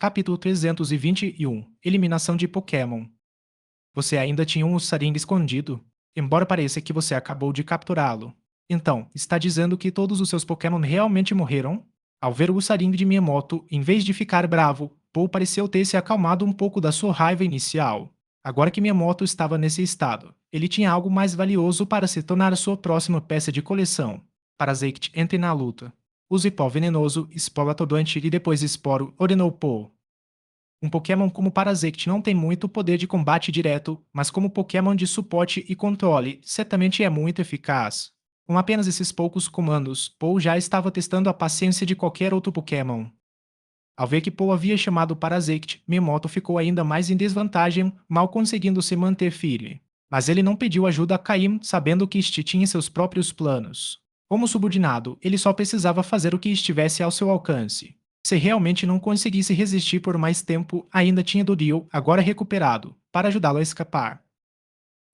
Capítulo 321 Eliminação de Pokémon. Você ainda tinha um Ursaring escondido, embora pareça que você acabou de capturá-lo. Então, está dizendo que todos os seus Pokémon realmente morreram? Ao ver o Ursaring de Miyamoto, em vez de ficar bravo, Paul pareceu ter se acalmado um pouco da sua raiva inicial. Agora que Miyamoto estava nesse estado, ele tinha algo mais valioso para se tornar a sua próxima peça de coleção. Parasect entre na luta. Use pó venenoso, esporo atordoante e depois esporo, ordenou Paul. Um Pokémon como Parasect não tem muito poder de combate direto, mas como Pokémon de suporte e controle, certamente é muito eficaz. Com apenas esses poucos comandos, Paul já estava testando a paciência de qualquer outro Pokémon. Ao ver que Paul havia chamado Parasect, Miyamoto ficou ainda mais em desvantagem, mal conseguindo se manter firme. Mas ele não pediu ajuda a Caim, sabendo que este tinha seus próprios planos. Como subordinado, ele só precisava fazer o que estivesse ao seu alcance. Se realmente não conseguisse resistir por mais tempo, ainda tinha Dorio, agora recuperado, para ajudá-lo a escapar.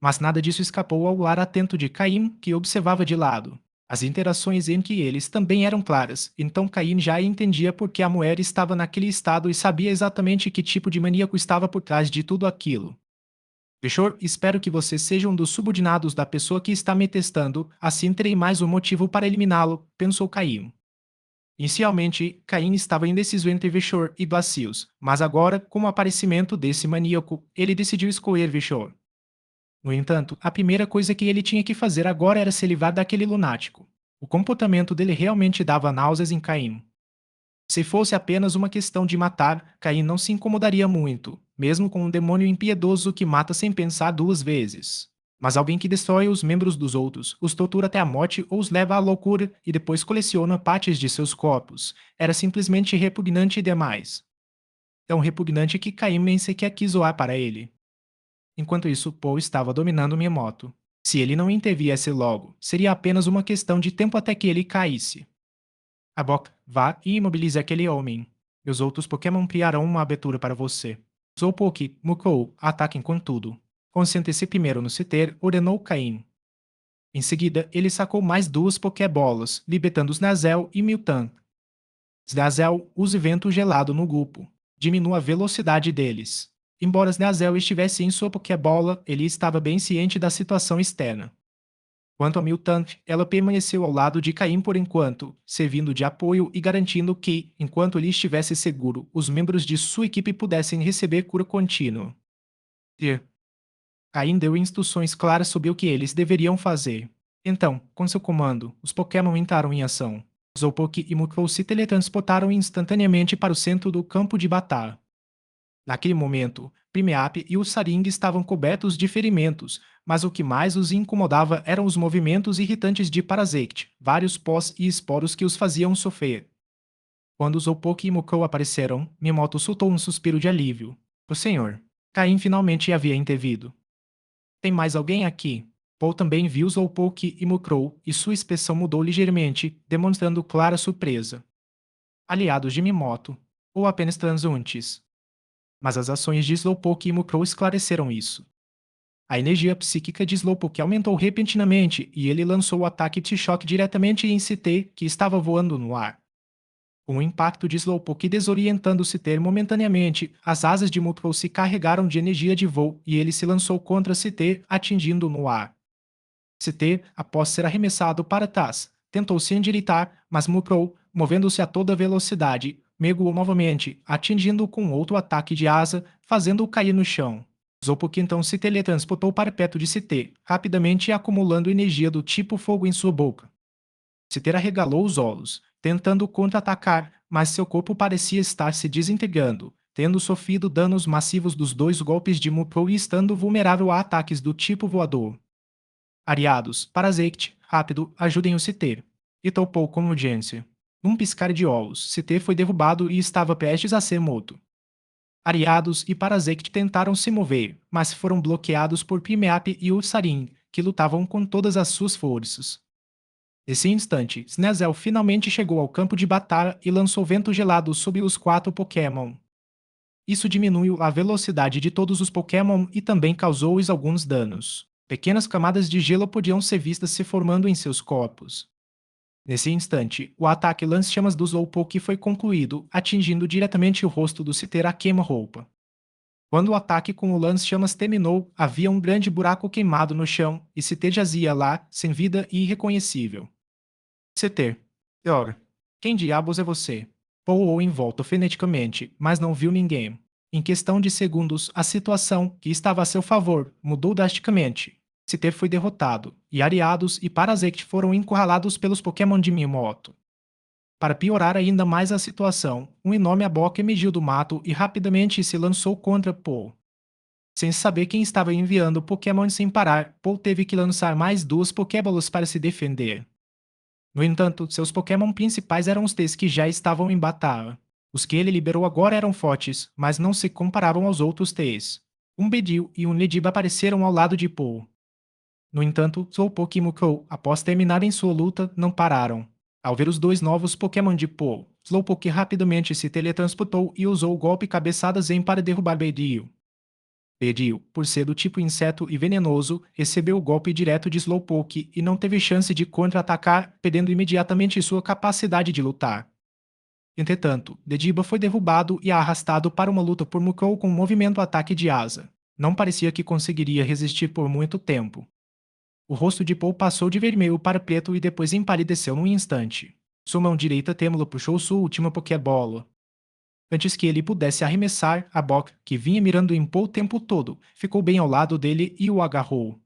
Mas nada disso escapou ao olhar atento de Caim, que observava de lado. As interações entre eles também eram claras, então Caim já entendia por que a mulher estava naquele estado e sabia exatamente que tipo de maníaco estava por trás de tudo aquilo. Fechor, espero que você seja um dos subordinados da pessoa que está me testando, assim terei mais um motivo para eliminá-lo, pensou Caim. Inicialmente, Caim estava indeciso entre Vishor e Blacius, mas agora, com o aparecimento desse maníaco, ele decidiu escolher Vishor. No entanto, a primeira coisa que ele tinha que fazer agora era se livrar daquele lunático. O comportamento dele realmente dava náuseas em Caim. Se fosse apenas uma questão de matar, Caim não se incomodaria muito, mesmo com um demônio impiedoso que mata sem pensar duas vezes. Mas alguém que destrói os membros dos outros, os tortura até a morte ou os leva à loucura e depois coleciona partes de seus corpos, era simplesmente repugnante demais. Tão repugnante que Caim nem sequer quis zoar para ele. Enquanto isso, Paul estava dominando Miyamoto. Se ele não interviesse logo, seria apenas uma questão de tempo até que ele caísse. Abok, vá e imobilize aquele homem. Meus outros Pokémon criarão uma abertura para você. Slowpoke, Mukou, ataquem com tudo. Concentre-se primeiro no Citer, ordenou Caim. Em seguida, ele sacou mais duas Pokébolas, libertando Snazel e Miltank. Snazel use vento gelado no grupo. Diminua a velocidade deles. Embora Snazel estivesse em sua Pokébola, ele estava bem ciente da situação externa. Quanto a Miltank, ela permaneceu ao lado de Caim por enquanto, servindo de apoio e garantindo que, enquanto ele estivesse seguro, os membros de sua equipe pudessem receber cura contínua. E Caim deu instruções claras sobre o que eles deveriam fazer. Então, com seu comando, os Pokémon entraram em ação. Slowpoke e Mukrow se teletransportaram instantaneamente para o centro do campo de batalha. Naquele momento, Primeape e o Saring estavam cobertos de ferimentos, mas o que mais os incomodava eram os movimentos irritantes de Parasect, vários pós e esporos que os faziam sofrer. Quando Slowpoke e Mukrow apareceram, Miyamoto soltou um suspiro de alívio. O senhor. Caim finalmente havia intervido. Tem mais alguém aqui? Paul também viu Slowpoke e Mukrow, e sua expressão mudou ligeiramente, demonstrando clara surpresa. Aliados de Miyamoto, ou apenas transuntes? Mas as ações de Slowpoke e Mukrow esclareceram isso. A energia psíquica de Slowpoke aumentou repentinamente e ele lançou o ataque T-Shock diretamente em CT, que estava voando no ar. Com o impacto de Slowpoke desorientando CT momentaneamente, as asas de Mukrow se carregaram de energia de voo e ele se lançou contra CT, atingindo no ar. CT, após ser arremessado para trás, tentou se endireitar, mas Mukrow, movendo-se a toda velocidade, mergulhou novamente, atingindo-o com outro ataque de asa, fazendo-o cair no chão. Slowpoke então se teletransportou para perto de CT, rapidamente acumulando energia do tipo fogo em sua boca. CT arregalou os olhos, tentando contra-atacar, mas seu corpo parecia estar se desintegrando, tendo sofrido danos massivos dos dois golpes de Mukrow e estando vulnerável a ataques do tipo voador. Aliados, Parasect, rápido, ajudem o CT. E topou com urgência. Num piscar de olhos, CT foi derrubado e estava prestes a ser morto. Aliados e Parasect tentaram se mover, mas foram bloqueados por Primeape e Ursaring, que lutavam com todas as suas forças. Nesse instante, Snazel finalmente chegou ao campo de batalha e lançou vento gelado sobre os 4 Pokémon. Isso diminuiu a velocidade de todos os Pokémon e também causou-lhes alguns danos. Pequenas camadas de gelo podiam ser vistas se formando em seus corpos. Nesse instante, o ataque lance-chamas do Slowpoke foi concluído, atingindo diretamente o rosto do Citer a queima-roupa. Quando o ataque com o lance-chamas terminou, havia um grande buraco queimado no chão e Citer jazia lá, sem vida e irreconhecível. Citer. Ora, quem diabos é você? Poou em volta freneticamente, mas não viu ninguém. Em questão de segundos, a situação, que estava a seu favor, mudou drasticamente. Citer foi derrotado, e Ariados e Parasect foram encurralados pelos Pokémon de Mimoto. Para piorar ainda mais a situação, um enorme Abok emergiu do mato e rapidamente se lançou contra Paul. Sem saber quem estava enviando Pokémon sem parar, Paul teve que lançar mais duas Pokébolas para se defender. No entanto, seus Pokémon principais eram os Ts que já estavam em batalha. Os que ele liberou agora eram fortes, mas não se comparavam aos outros Ts. Um Bedil e um Lediba apareceram ao lado de Paul. No entanto, Slowpoke e Mukau, após terminarem sua luta, não pararam. Ao ver os dois novos Pokémon de Paul, Slowpoke rapidamente se teletransportou e usou o golpe Cabeçada Zen para derrubar Bedil. Bedil, por ser do tipo inseto e venenoso, recebeu o golpe direto de Slowpoke e não teve chance de contra-atacar, perdendo imediatamente sua capacidade de lutar. Entretanto, Dediba foi derrubado e arrastado para uma luta por Mukau com um movimento ataque de asa. Não parecia que conseguiria resistir por muito tempo. O rosto de Paul passou de vermelho para preto e depois empalideceu num instante. Sua mão direita trêmula puxou sua última Pokébola. Antes que ele pudesse arremessar, a Bok, que vinha mirando em Paul o tempo todo, ficou bem ao lado dele e o agarrou.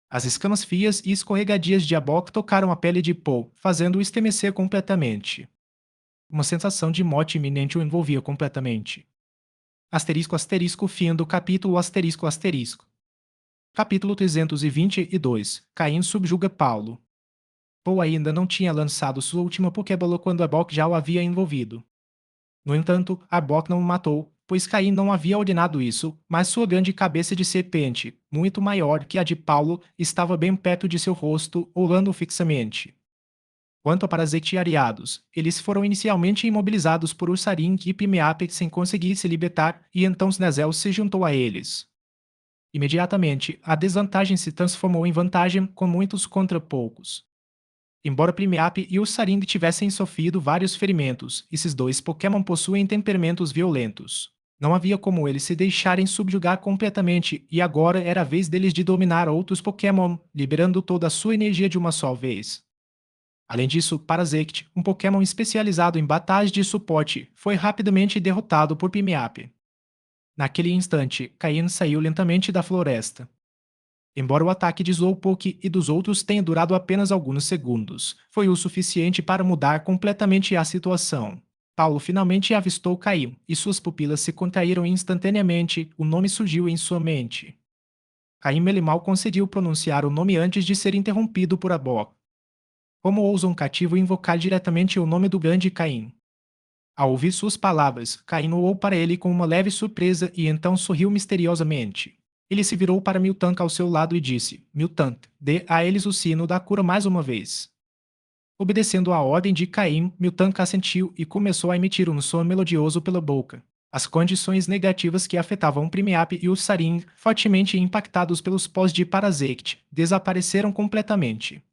As escamas frias e escorregadias de Abok tocaram a pele de Paul, fazendo-o estremecer completamente. Uma sensação de morte iminente o envolvia completamente. Asterisco asterisco fim do capítulo asterisco asterisco. Capítulo 322. Caim subjuga Paulo. Paul ainda não tinha lançado sua última Pokébola quando Arbok já o havia envolvido. No entanto, Arbok não o matou, pois Caim não havia ordenado isso, mas sua grande cabeça de serpente, muito maior que a de Paulo, estava bem perto de seu rosto, olhando fixamente. Quanto a Parasect e Ariados, eles foram inicialmente imobilizados por Ursaring e Pimeape sem conseguir se libertar, e então Snazel se juntou a eles. Imediatamente, a desvantagem se transformou em vantagem com muitos contra poucos. Embora Primeape e Ursaring tivessem sofrido vários ferimentos, esses dois Pokémon possuem temperamentos violentos. Não havia como eles se deixarem subjugar completamente, e agora era a vez deles de dominar outros Pokémon, liberando toda a sua energia de uma só vez. Além disso, Parasect, um Pokémon especializado em batalhas de suporte, foi rapidamente derrotado por Pimeape. Naquele instante, Cain saiu lentamente da floresta. Embora o ataque de Slowpoke e dos outros tenha durado apenas alguns segundos, foi o suficiente para mudar completamente a situação. Paulo finalmente avistou Caim, e suas pupilas se contraíram instantaneamente, o nome surgiu em sua mente. Caim mal conseguiu pronunciar o nome antes de ser interrompido por Abok. Como ousa um cativo invocar diretamente o nome do grande Caim? Ao ouvir suas palavras, Caim olhou para ele com uma leve surpresa e então sorriu misteriosamente. Ele se virou para Miltank ao seu lado e disse: Miltank, dê a eles o sino da cura mais uma vez. Obedecendo à ordem de Caim, Miltank assentiu e começou a emitir um som melodioso pela boca. As condições negativas que afetavam Primeape e Ursaring, fortemente impactados pelos pós de Parasect, desapareceram completamente.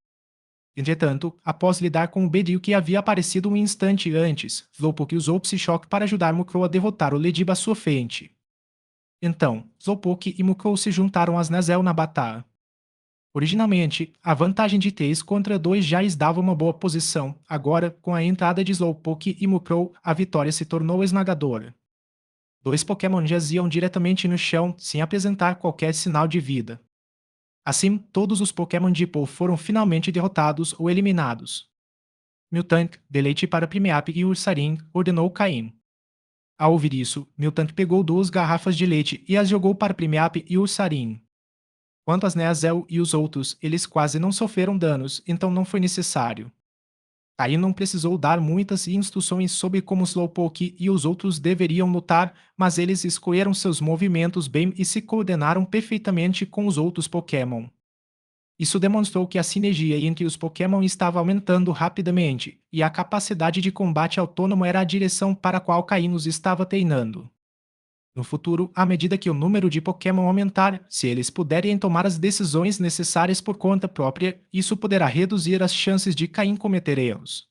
Entretanto, após lidar com o Bedil que havia aparecido um instante antes, Slowpoke usou Psyshock para ajudar Mukro a derrotar o Lediba à sua frente. Então, Slowpoke e Mukro se juntaram a Snazel na batalha. Originalmente, a vantagem de 3 contra 2 já lhes dava uma boa posição, agora, com a entrada de Slowpoke e Mukro, a vitória se tornou esmagadora. Dois Pokémon jaziam diretamente no chão, sem apresentar qualquer sinal de vida. Assim, todos os Pokémon de Paul foram finalmente derrotados ou eliminados. Miltank, de leite para Primeape e Ursaring, ordenou Caim. Ao ouvir isso, Miltank pegou 2 garrafas de leite e as jogou para Primeape e Ursaring. Quanto a Sneasel e os outros, eles quase não sofreram danos, então não foi necessário. Caim não precisou dar muitas instruções sobre como Slowpoke e os outros deveriam lutar, mas eles escolheram seus movimentos bem e se coordenaram perfeitamente com os outros Pokémon. Isso demonstrou que a sinergia entre os Pokémon estava aumentando rapidamente, e a capacidade de combate autônomo era a direção para a qual Caim os estava treinando. No futuro, à medida que o número de Pokémon aumentar, se eles puderem tomar as decisões necessárias por conta própria, isso poderá reduzir as chances de Caim cometer erros.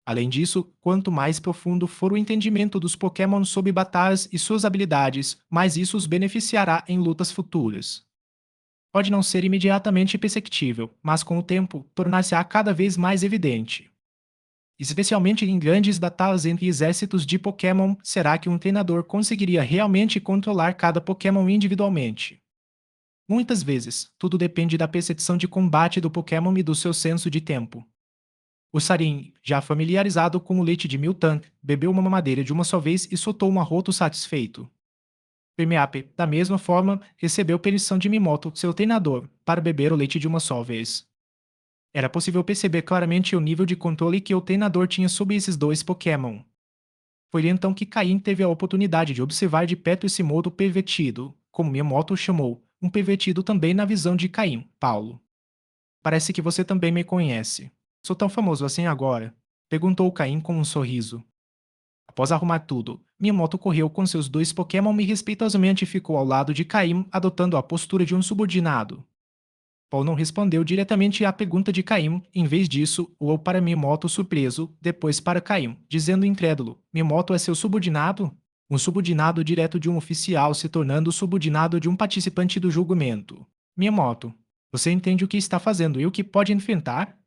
Além disso, quanto mais profundo for o entendimento dos Pokémon sobre batalhas e suas habilidades, mais isso os beneficiará em lutas futuras. Pode não ser imediatamente perceptível, mas com o tempo, tornar-se-á cada vez mais evidente. Especialmente em grandes batalhas entre exércitos de Pokémon, será que um treinador conseguiria realmente controlar cada Pokémon individualmente? Muitas vezes, tudo depende da percepção de combate do Pokémon e do seu senso de tempo. O Sarin, já familiarizado com o leite de Miltank, bebeu uma mamadeira de uma só vez e soltou um arroto satisfeito. Permeape, da mesma forma, recebeu permissão de Mimoto, seu treinador, para beber o leite de uma só vez. Era possível perceber claramente o nível de controle que o treinador tinha sobre esses dois Pokémon. Foi então que Caim teve a oportunidade de observar de perto esse modo pervertido, como Miyamoto o chamou, um pervertido também na visão de Caim, Paulo. Parece que você também me conhece. Sou tão famoso assim agora? Perguntou Caim com um sorriso. Após arrumar tudo, Miyamoto correu com seus dois Pokémon e respeitosamente ficou ao lado de Caim, adotando a postura de um subordinado. Paul não respondeu diretamente à pergunta de Caim, em vez disso, olhou para Miyamoto surpreso, depois para Caim, dizendo incrédulo: Miyamoto é seu subordinado? Um subordinado direto de um oficial se tornando o subordinado de um participante do julgamento. Miyamoto, você entende o que está fazendo e o que pode enfrentar?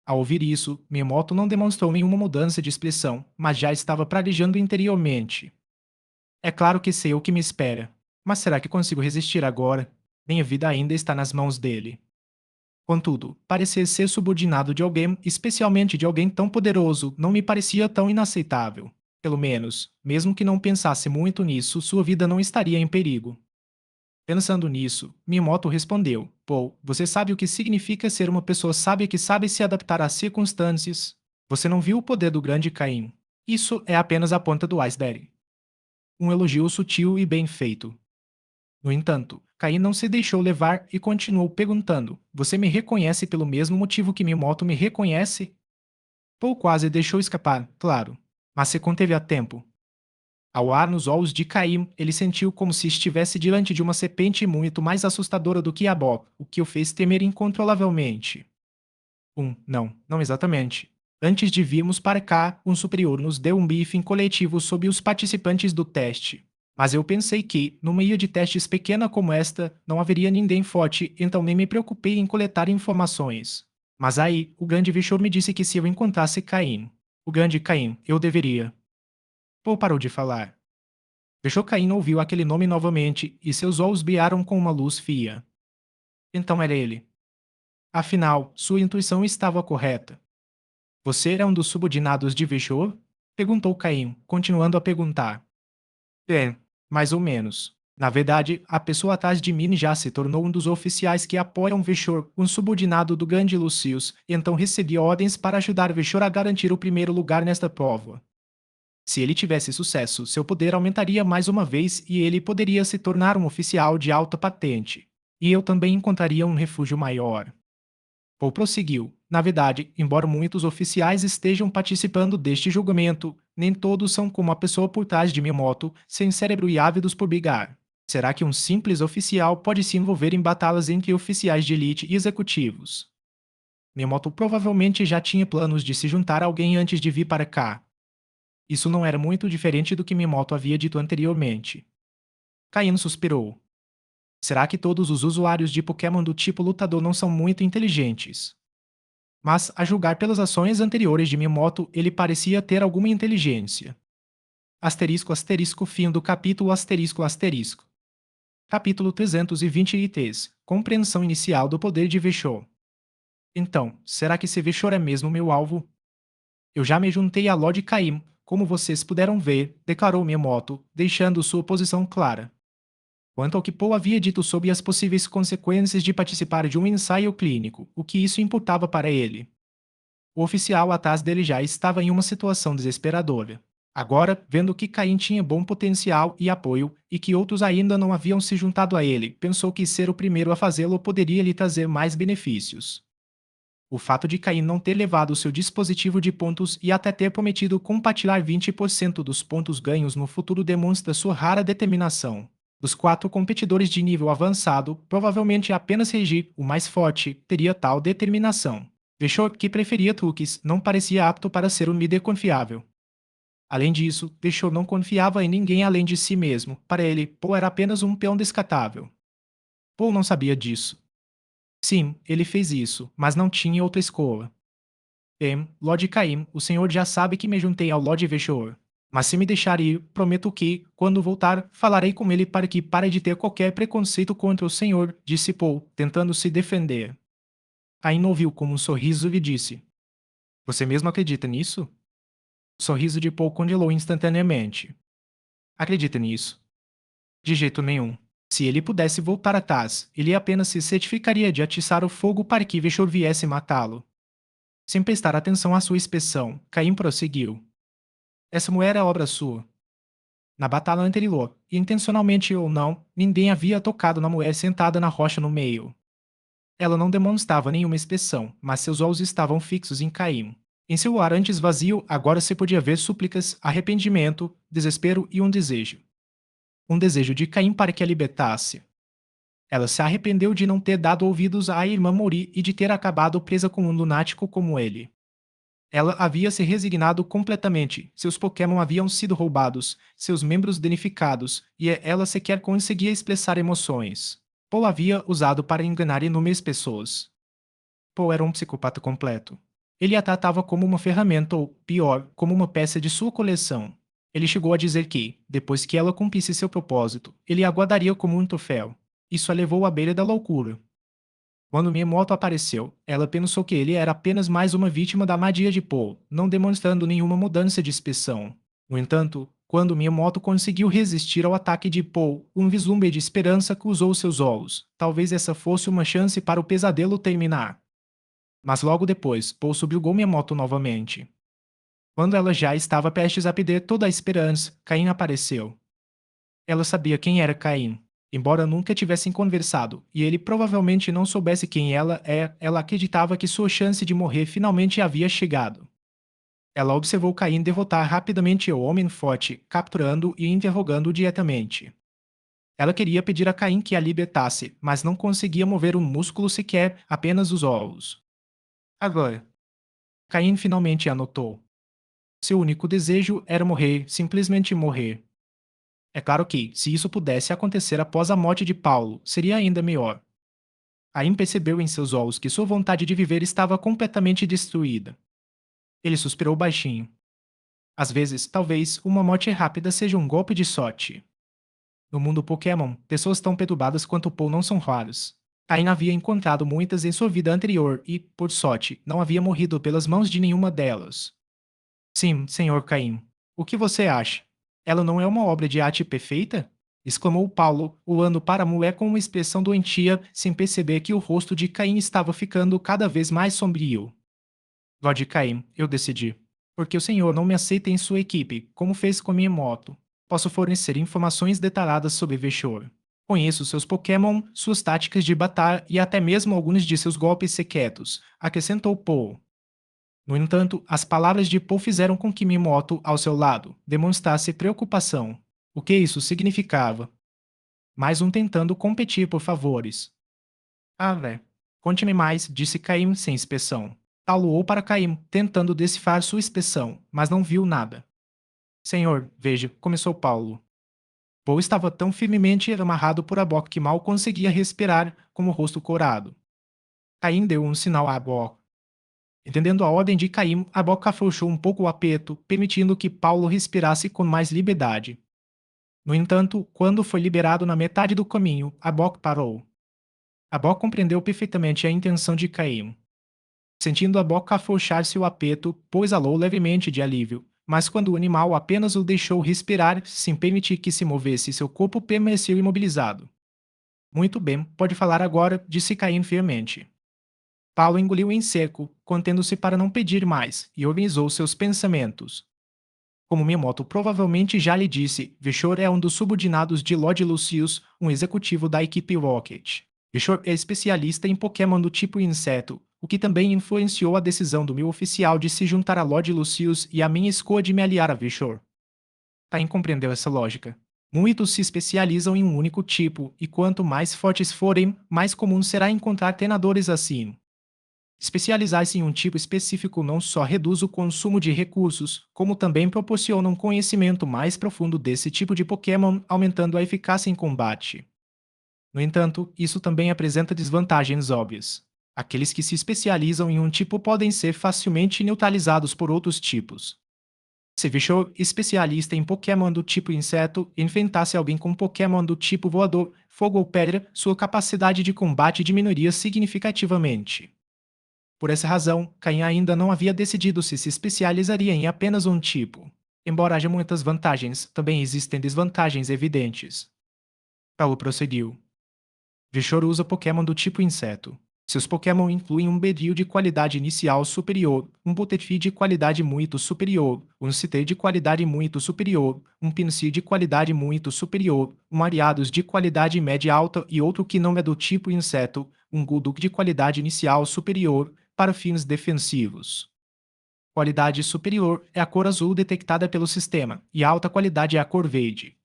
Ao ouvir isso, Miyamoto não demonstrou nenhuma mudança de expressão, mas já estava praguejando interiormente. É claro que sei o que me espera, mas será que consigo resistir agora? Minha vida ainda está nas mãos dele. Contudo, parecer ser subordinado de alguém, especialmente de alguém tão poderoso, não me parecia tão inaceitável. Pelo menos, mesmo que não pensasse muito nisso, sua vida não estaria em perigo. Pensando nisso, Miyamoto respondeu: Paul, você sabe o que significa ser uma pessoa sábia que sabe se adaptar às circunstâncias? Você não viu o poder do grande Caim. Isso é apenas a ponta do iceberg. Um elogio sutil e bem feito. No entanto, Caim não se deixou levar e continuou perguntando: Você me reconhece pelo mesmo motivo que Miyamoto me reconhece? Paul quase deixou escapar, claro, mas se conteve a tempo. Ao ar nos olhos de Caim, ele sentiu como se estivesse diante de uma serpente muito mais assustadora do que a Bob, o que o fez temer incontrolavelmente. Não exatamente. Antes de virmos para cá, um superior nos deu um briefing coletivo sobre os participantes do teste. Mas eu pensei que, numa ilha de testes pequena como esta, não haveria ninguém forte, então nem me preocupei em coletar informações. Mas aí, o grande Vishor me disse que se eu encontrasse Caim, o grande Caim, eu deveria. Paul parou de falar. Vishor Caim ouviu aquele nome novamente e seus olhos brilharam com uma luz fria. Então era ele. Afinal, sua intuição estava correta. Você era um dos subordinados de Vishor? Perguntou Caim, continuando a perguntar. É, mais ou menos. Na verdade, a pessoa atrás de mim já se tornou um dos oficiais que apoiam Veshor, um subordinado do grande Lucius, e então recebi ordens para ajudar Veshor a garantir o primeiro lugar nesta prova. Se ele tivesse sucesso, seu poder aumentaria mais uma vez e ele poderia se tornar um oficial de alta patente. E eu também encontraria um refúgio maior. Paul prosseguiu. Na verdade, embora muitos oficiais estejam participando deste julgamento, nem todos são como a pessoa por trás de Miyamoto, sem cérebro e ávidos por brigar. Será que um simples oficial pode se envolver em batalhas entre oficiais de elite e executivos? Miyamoto provavelmente já tinha planos de se juntar a alguém antes de vir para cá. Isso não era muito diferente do que Miyamoto havia dito anteriormente. Caim suspirou. Será que todos os usuários de Pokémon do tipo lutador não são muito inteligentes? Mas, a julgar pelas ações anteriores de Miyamoto, ele parecia ter alguma inteligência. Asterisco asterisco fim do capítulo asterisco asterisco. Capítulo 323. Compreensão inicial do poder de Veshor. Então, será que esse Veshor é mesmo meu alvo? Eu já me juntei a Lord Caim, como vocês puderam ver, declarou Miyamoto, deixando sua posição clara. Quanto ao que Paul havia dito sobre as possíveis consequências de participar de um ensaio clínico, o que isso importava para ele? O oficial atrás dele já estava em uma situação desesperadora. Agora, vendo que Caim tinha bom potencial e apoio, e que outros ainda não haviam se juntado a ele, pensou que ser o primeiro a fazê-lo poderia lhe trazer mais benefícios. O fato de Caim não ter levado seu dispositivo de pontos e até ter prometido compartilhar 20% dos pontos ganhos no futuro demonstra sua rara determinação. Dos 4 competidores de nível avançado, provavelmente apenas Regi, o mais forte, teria tal determinação. Veshor, que preferia truques, não parecia apto para ser um líder confiável. Além disso, Veshor não confiava em ninguém além de si mesmo. Para ele, Paul era apenas um peão descartável. Paul não sabia disso. Sim, ele fez isso, mas não tinha outra escolha. Lord Caim, o senhor já sabe que me juntei ao Lord Veshor. Mas se me deixar ir, prometo que, quando voltar, falarei com ele para que pare de ter qualquer preconceito contra o senhor, disse Paul, tentando se defender. Caim ouviu com um sorriso e disse: Você mesmo acredita nisso? O sorriso de Paul congelou instantaneamente. Acredita nisso? De jeito nenhum. Se ele pudesse voltar atrás, ele apenas se certificaria de atiçar o fogo para que Veshor viesse matá-lo. Sem prestar atenção à sua inspeção, Caim prosseguiu. Essa mulher é obra sua. Na batalha anterior, intencionalmente ou não, ninguém havia tocado na mulher sentada na rocha no meio. Ela não demonstrava nenhuma expressão, mas seus olhos estavam fixos em Caim. Em seu olhar antes vazio, agora se podia ver súplicas, arrependimento, desespero e um desejo. Um desejo de Caim para que a libertasse. Ela se arrependeu de não ter dado ouvidos à irmã Mori e de ter acabado presa com um lunático como ele. Ela havia se resignado completamente, seus Pokémon haviam sido roubados, seus membros danificados, e ela sequer conseguia expressar emoções. Paul havia usado para enganar inúmeras pessoas. Paul era um psicopata completo. Ele a tratava como uma ferramenta ou, pior, como uma peça de sua coleção. Ele chegou a dizer que, depois que ela cumprisse seu propósito, ele a guardaria como um troféu. Isso a levou à beira da loucura. Quando Miyamoto apareceu, ela pensou que ele era apenas mais uma vítima da magia de Paul, não demonstrando nenhuma mudança de expressão. No entanto, quando Miyamoto conseguiu resistir ao ataque de Paul, um vislumbre de esperança cruzou seus olhos. Talvez essa fosse uma chance para o pesadelo terminar. Mas logo depois, Paul subjugou Miyamoto novamente. Quando ela já estava prestes a perder toda a esperança, Caim apareceu. Ela sabia quem era Caim. Embora nunca tivessem conversado, e ele provavelmente não soubesse quem ela acreditava que sua chance de morrer finalmente havia chegado. Ela observou Caim derrotar rapidamente o homem forte, capturando e interrogando-o diretamente. Ela queria pedir a Caim que a libertasse, mas não conseguia mover um músculo sequer, apenas os olhos. Agora, Caim finalmente anotou. Seu único desejo era morrer, simplesmente morrer. É claro que, se isso pudesse acontecer após a morte de Paulo, seria ainda melhor. Caim percebeu em seus olhos que sua vontade de viver estava completamente destruída. Ele suspirou baixinho. Às vezes, talvez, uma morte rápida seja um golpe de sorte. No mundo Pokémon, pessoas tão perturbadas quanto Paul não são raras. Caim havia encontrado muitas em sua vida anterior e, por sorte, não havia morrido pelas mãos de nenhuma delas. Sim, Senhor Caim. O que você acha? Ela não é uma obra de arte perfeita? Exclamou Paulo, olhando para a mulher com uma expressão doentia, sem perceber que o rosto de Caim estava ficando cada vez mais sombrio. Lord Caim, eu decidi. Porque o senhor não me aceita em sua equipe, como fez com minha moto. Posso fornecer informações detalhadas sobre Veshor. Conheço seus Pokémon, suas táticas de batalha e até mesmo alguns de seus golpes secretos, acrescentou Paul. No entanto, as palavras de Paul fizeram com que Miyamoto, ao seu lado, demonstrasse preocupação. O que isso significava? Mais um tentando competir por favores. Ah, conte-me mais, disse Caim sem inspeção. Taluou para Caim, tentando decifrar sua inspeção, mas não viu nada. Senhor, veja, começou Paulo. Paul estava tão firmemente amarrado por Abok que mal conseguia respirar, com o rosto corado. Caim deu um sinal a Abok. Entendendo a ordem de Caim, Abok afrouxou um pouco o aperto, permitindo que Paulo respirasse com mais liberdade. No entanto, quando foi liberado na metade do caminho, Abok parou. Abok compreendeu perfeitamente a intenção de Caim. Sentindo Abok afrouxar-se o aperto, Paul exalou levemente de alívio, mas quando o animal apenas o deixou respirar, sem permitir que se movesse, seu corpo permaneceu imobilizado. Muito bem, pode falar agora, disse Caim firmemente. Paulo engoliu em seco, contendo-se para não pedir mais, e organizou seus pensamentos. Como Miyamoto provavelmente já lhe disse, Veshor é um dos subordinados de Lord Lucius, um executivo da equipe Rocket. Veshor é especialista em Pokémon do tipo inseto, o que também influenciou a decisão do meu oficial de se juntar a Lord Lucius e a minha escolha de me aliar a Vishor. Tain compreendeu essa lógica. Muitos se especializam em um único tipo, e quanto mais fortes forem, mais comum será encontrar treinadores assim. Especializar-se em um tipo específico não só reduz o consumo de recursos, como também proporciona um conhecimento mais profundo desse tipo de Pokémon, aumentando a eficácia em combate. No entanto, isso também apresenta desvantagens óbvias. Aqueles que se especializam em um tipo podem ser facilmente neutralizados por outros tipos. Se Vishou, especialista em Pokémon do tipo inseto, enfrentasse alguém com Pokémon do tipo voador, fogo ou pedra, sua capacidade de combate diminuiria significativamente. Por essa razão, Caim ainda não havia decidido se especializaria em apenas um tipo. Embora haja muitas vantagens, também existem desvantagens evidentes. Paulo prosseguiu. Vishor usa Pokémon do tipo inseto. Seus Pokémon incluem um Beedrill de qualidade inicial superior, um Butterfree de qualidade muito superior, um Citê de qualidade muito superior, um Pinsir de qualidade muito superior, um Ariados de qualidade média alta e outro que não é do tipo inseto, um Golduck de qualidade inicial superior, para fins defensivos. Qualidade superior é a cor azul detectada pelo sistema, e a alta qualidade é a cor verde.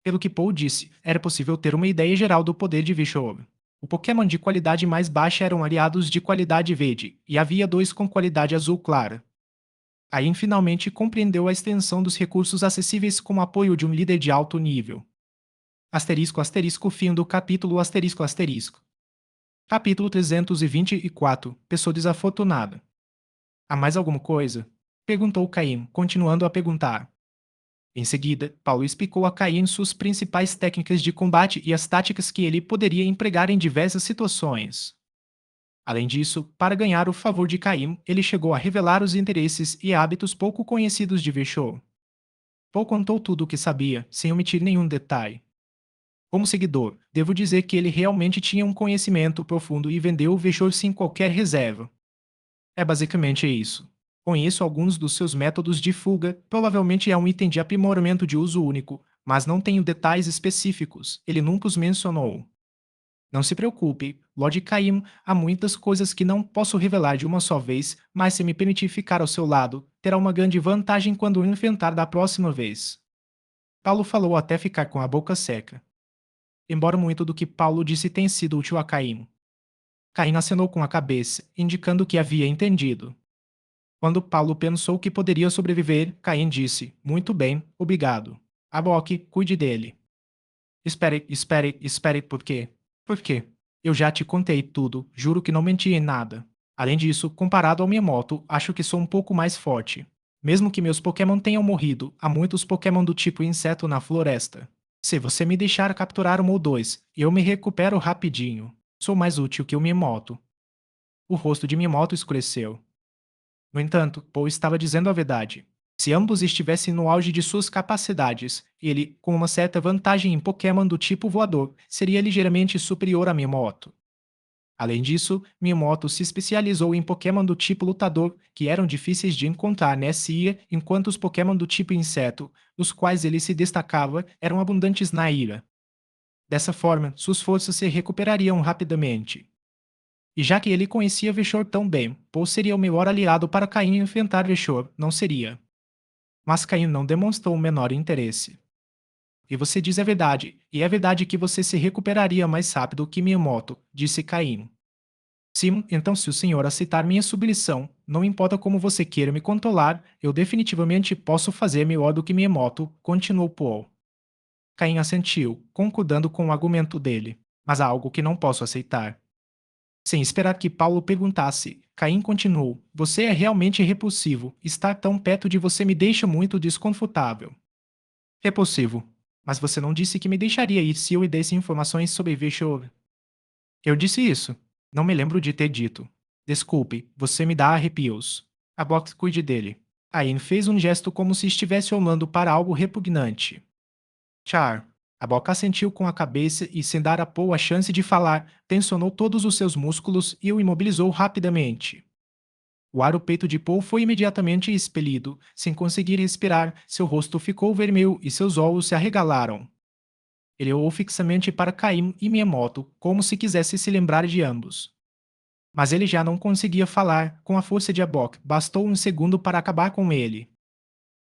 Pelo que Paul disse, era possível ter uma ideia geral do poder de Vishou. O Pokémon de qualidade mais baixa eram aliados de qualidade verde, e havia dois com qualidade azul clara. Caim finalmente compreendeu a extensão dos recursos acessíveis com o apoio de um líder de alto nível. Asterisco asterisco fim do capítulo asterisco asterisco. Capítulo 324 Pessoa desafortunada. Há mais alguma coisa? Perguntou Caim, continuando a perguntar. Em seguida, Paulo explicou a Caim suas principais técnicas de combate e as táticas que ele poderia empregar em diversas situações. Além disso, para ganhar o favor de Caim, ele chegou a revelar os interesses e hábitos pouco conhecidos de Vishou. Paul contou tudo o que sabia, sem omitir nenhum detalhe. Como seguidor, devo dizer que ele realmente tinha um conhecimento profundo e vendeu o Vishou sem qualquer reserva. É basicamente isso. Conheço alguns dos seus métodos de fuga, provavelmente é um item de aprimoramento de uso único, mas não tenho detalhes específicos, ele nunca os mencionou. Não se preocupe, Lord Caim, há muitas coisas que não posso revelar de uma só vez, mas se me permitir ficar ao seu lado, terá uma grande vantagem quando o enfrentar da próxima vez. Paulo falou até ficar com a boca seca. Embora muito do que Paulo disse tenha sido útil a Caim. Caim acenou com a cabeça, indicando que havia entendido. Quando Paulo pensou que poderia sobreviver, Caim disse: Muito bem, obrigado. Abok, cuide dele. Espere, por quê? Por quê? Eu já te contei tudo, juro que não menti em nada. Além disso, comparado ao Miyamoto, acho que sou um pouco mais forte. Mesmo que meus Pokémon tenham morrido, há muitos Pokémon do tipo inseto na floresta. Se você me deixar capturar um ou dois, eu me recupero rapidinho. Sou mais útil que o Miyamoto. O rosto de Miyamoto escureceu. No entanto, Paul estava dizendo a verdade. Se ambos estivessem no auge de suas capacidades, ele, com uma certa vantagem em Pokémon do tipo voador, seria ligeiramente superior a Miyamoto. Além disso, Miyamoto se especializou em Pokémon do tipo lutador, que eram difíceis de encontrar nessa ilha, enquanto os Pokémon do tipo inseto, os quais ele se destacava, eram abundantes na ilha. Dessa forma, suas forças se recuperariam rapidamente. E já que ele conhecia Veshor tão bem, Paul seria o melhor aliado para Caim enfrentar Veshor, não seria. Mas Caim não demonstrou o menor interesse. E você diz a verdade, e é verdade que você se recuperaria mais rápido que Miyamoto, disse Caim. Sim, então se o senhor aceitar minha submissão, não importa como você queira me controlar, eu definitivamente posso fazer melhor do que Miyamoto, continuou Paul. Caim assentiu, concordando com o argumento dele, mas há algo que não posso aceitar. Sem esperar que Paulo perguntasse, Caim continuou: Você é realmente repulsivo. Estar tão perto de você me deixa muito desconfortável. Repulsivo. Mas você não disse que me deixaria ir se eu lhe desse informações sobre Vishov. Eu disse isso. Não me lembro de ter dito. Desculpe, você me dá arrepios. A Box cuide dele. Caim fez um gesto como se estivesse olhando para algo repugnante. Char. A Boca assentiu com a cabeça e, sem dar a Paul a chance de falar, tensionou todos os seus músculos e o imobilizou rapidamente. O ar no peito de Paul foi imediatamente expelido. Sem conseguir respirar, seu rosto ficou vermelho e seus olhos se arregalaram. Ele olhou fixamente para Caim e Miyamoto, como se quisesse se lembrar de ambos. Mas ele já não conseguia falar. Com a força de Abok, bastou um segundo para acabar com ele.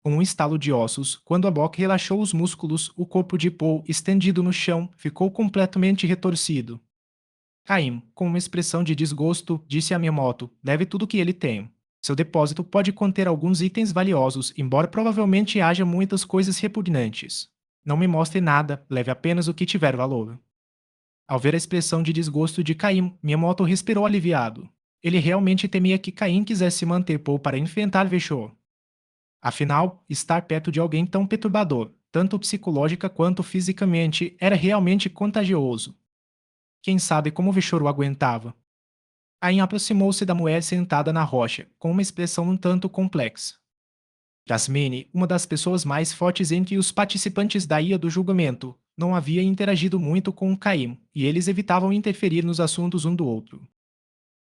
Com um estalo de ossos, quando Abok relaxou os músculos, o corpo de Paul, estendido no chão, ficou completamente retorcido. Caim, com uma expressão de desgosto, disse a Miyamoto: leve tudo o que ele tem. Seu depósito pode conter alguns itens valiosos, embora provavelmente haja muitas coisas repugnantes. Não me mostre nada, leve apenas o que tiver valor. Ao ver a expressão de desgosto de Caim, Miyamoto respirou aliviado. Ele realmente temia que Caim quisesse manter Paul para enfrentar Veshou. Afinal, estar perto de alguém tão perturbador, tanto psicológica quanto fisicamente, era realmente contagioso. Quem sabe como Veshou aguentava? Caim aproximou-se da mulher sentada na rocha, com uma expressão um tanto complexa. Jasmine, uma das pessoas mais fortes entre os participantes da IA do julgamento, não havia interagido muito com Caim, e eles evitavam interferir nos assuntos um do outro.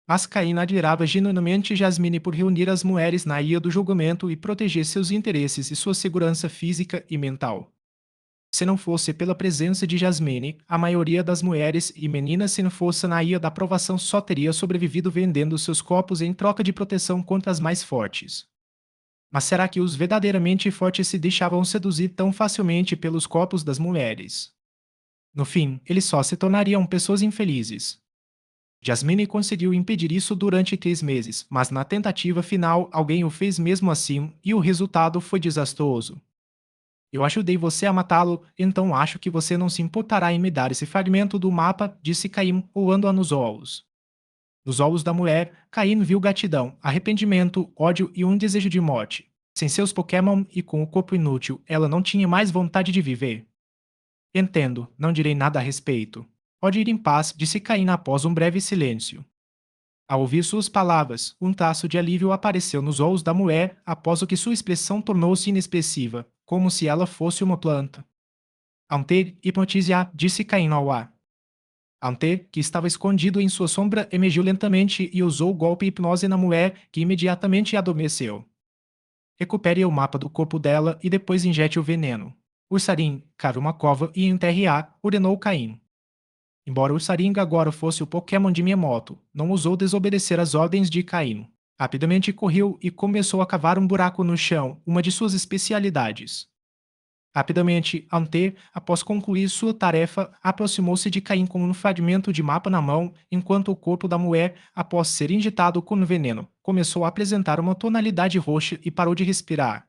Mas Caim admirava genuinamente Jasmine por reunir as mulheres na IA do julgamento e proteger seus interesses e sua segurança física e mental. Se não fosse pela presença de Jasmine, a maioria das mulheres e meninas sem força na IA da aprovação só teria sobrevivido vendendo seus corpos em troca de proteção contra as mais fortes. Mas será que os verdadeiramente fortes se deixavam seduzir tão facilmente pelos corpos das mulheres? No fim, eles só se tornariam pessoas infelizes. Jasmine conseguiu impedir isso durante 3 meses, mas na tentativa final alguém o fez mesmo assim e o resultado foi desastroso. Eu ajudei você a matá-lo, então acho que você não se importará em me dar esse fragmento do mapa, disse Caim, voando-a nos olhos. Nos olhos da mulher, Caim viu gratidão, arrependimento, ódio e um desejo de morte. Sem seus Pokémon e com o corpo inútil, ela não tinha mais vontade de viver. Entendo, não direi nada a respeito. Pode ir em paz, disse Caim após um breve silêncio. Ao ouvir suas palavras, um traço de alívio apareceu nos olhos da mulher, após o que sua expressão tornou-se inexpressiva, como se ela fosse uma planta. Anter hipnotizar, disse Caim ao ar. Anter, que estava escondido em sua sombra, emergiu lentamente e usou o golpe hipnose na mulher, que imediatamente adormeceu. Recupere o mapa do corpo dela e depois injete o veneno. Ursaring, cave uma cova e enterre-a, ordenou Caim. Embora Ursaring agora fosse o Pokémon de Miyamoto, não ousou desobedecer às ordens de Caim. Rapidamente correu e começou a cavar um buraco no chão, uma de suas especialidades. Rapidamente, Ante, após concluir sua tarefa, aproximou-se de Caim com um fragmento de mapa na mão, enquanto o corpo da mulher, após ser injetado com veneno, começou a apresentar uma tonalidade roxa e parou de respirar.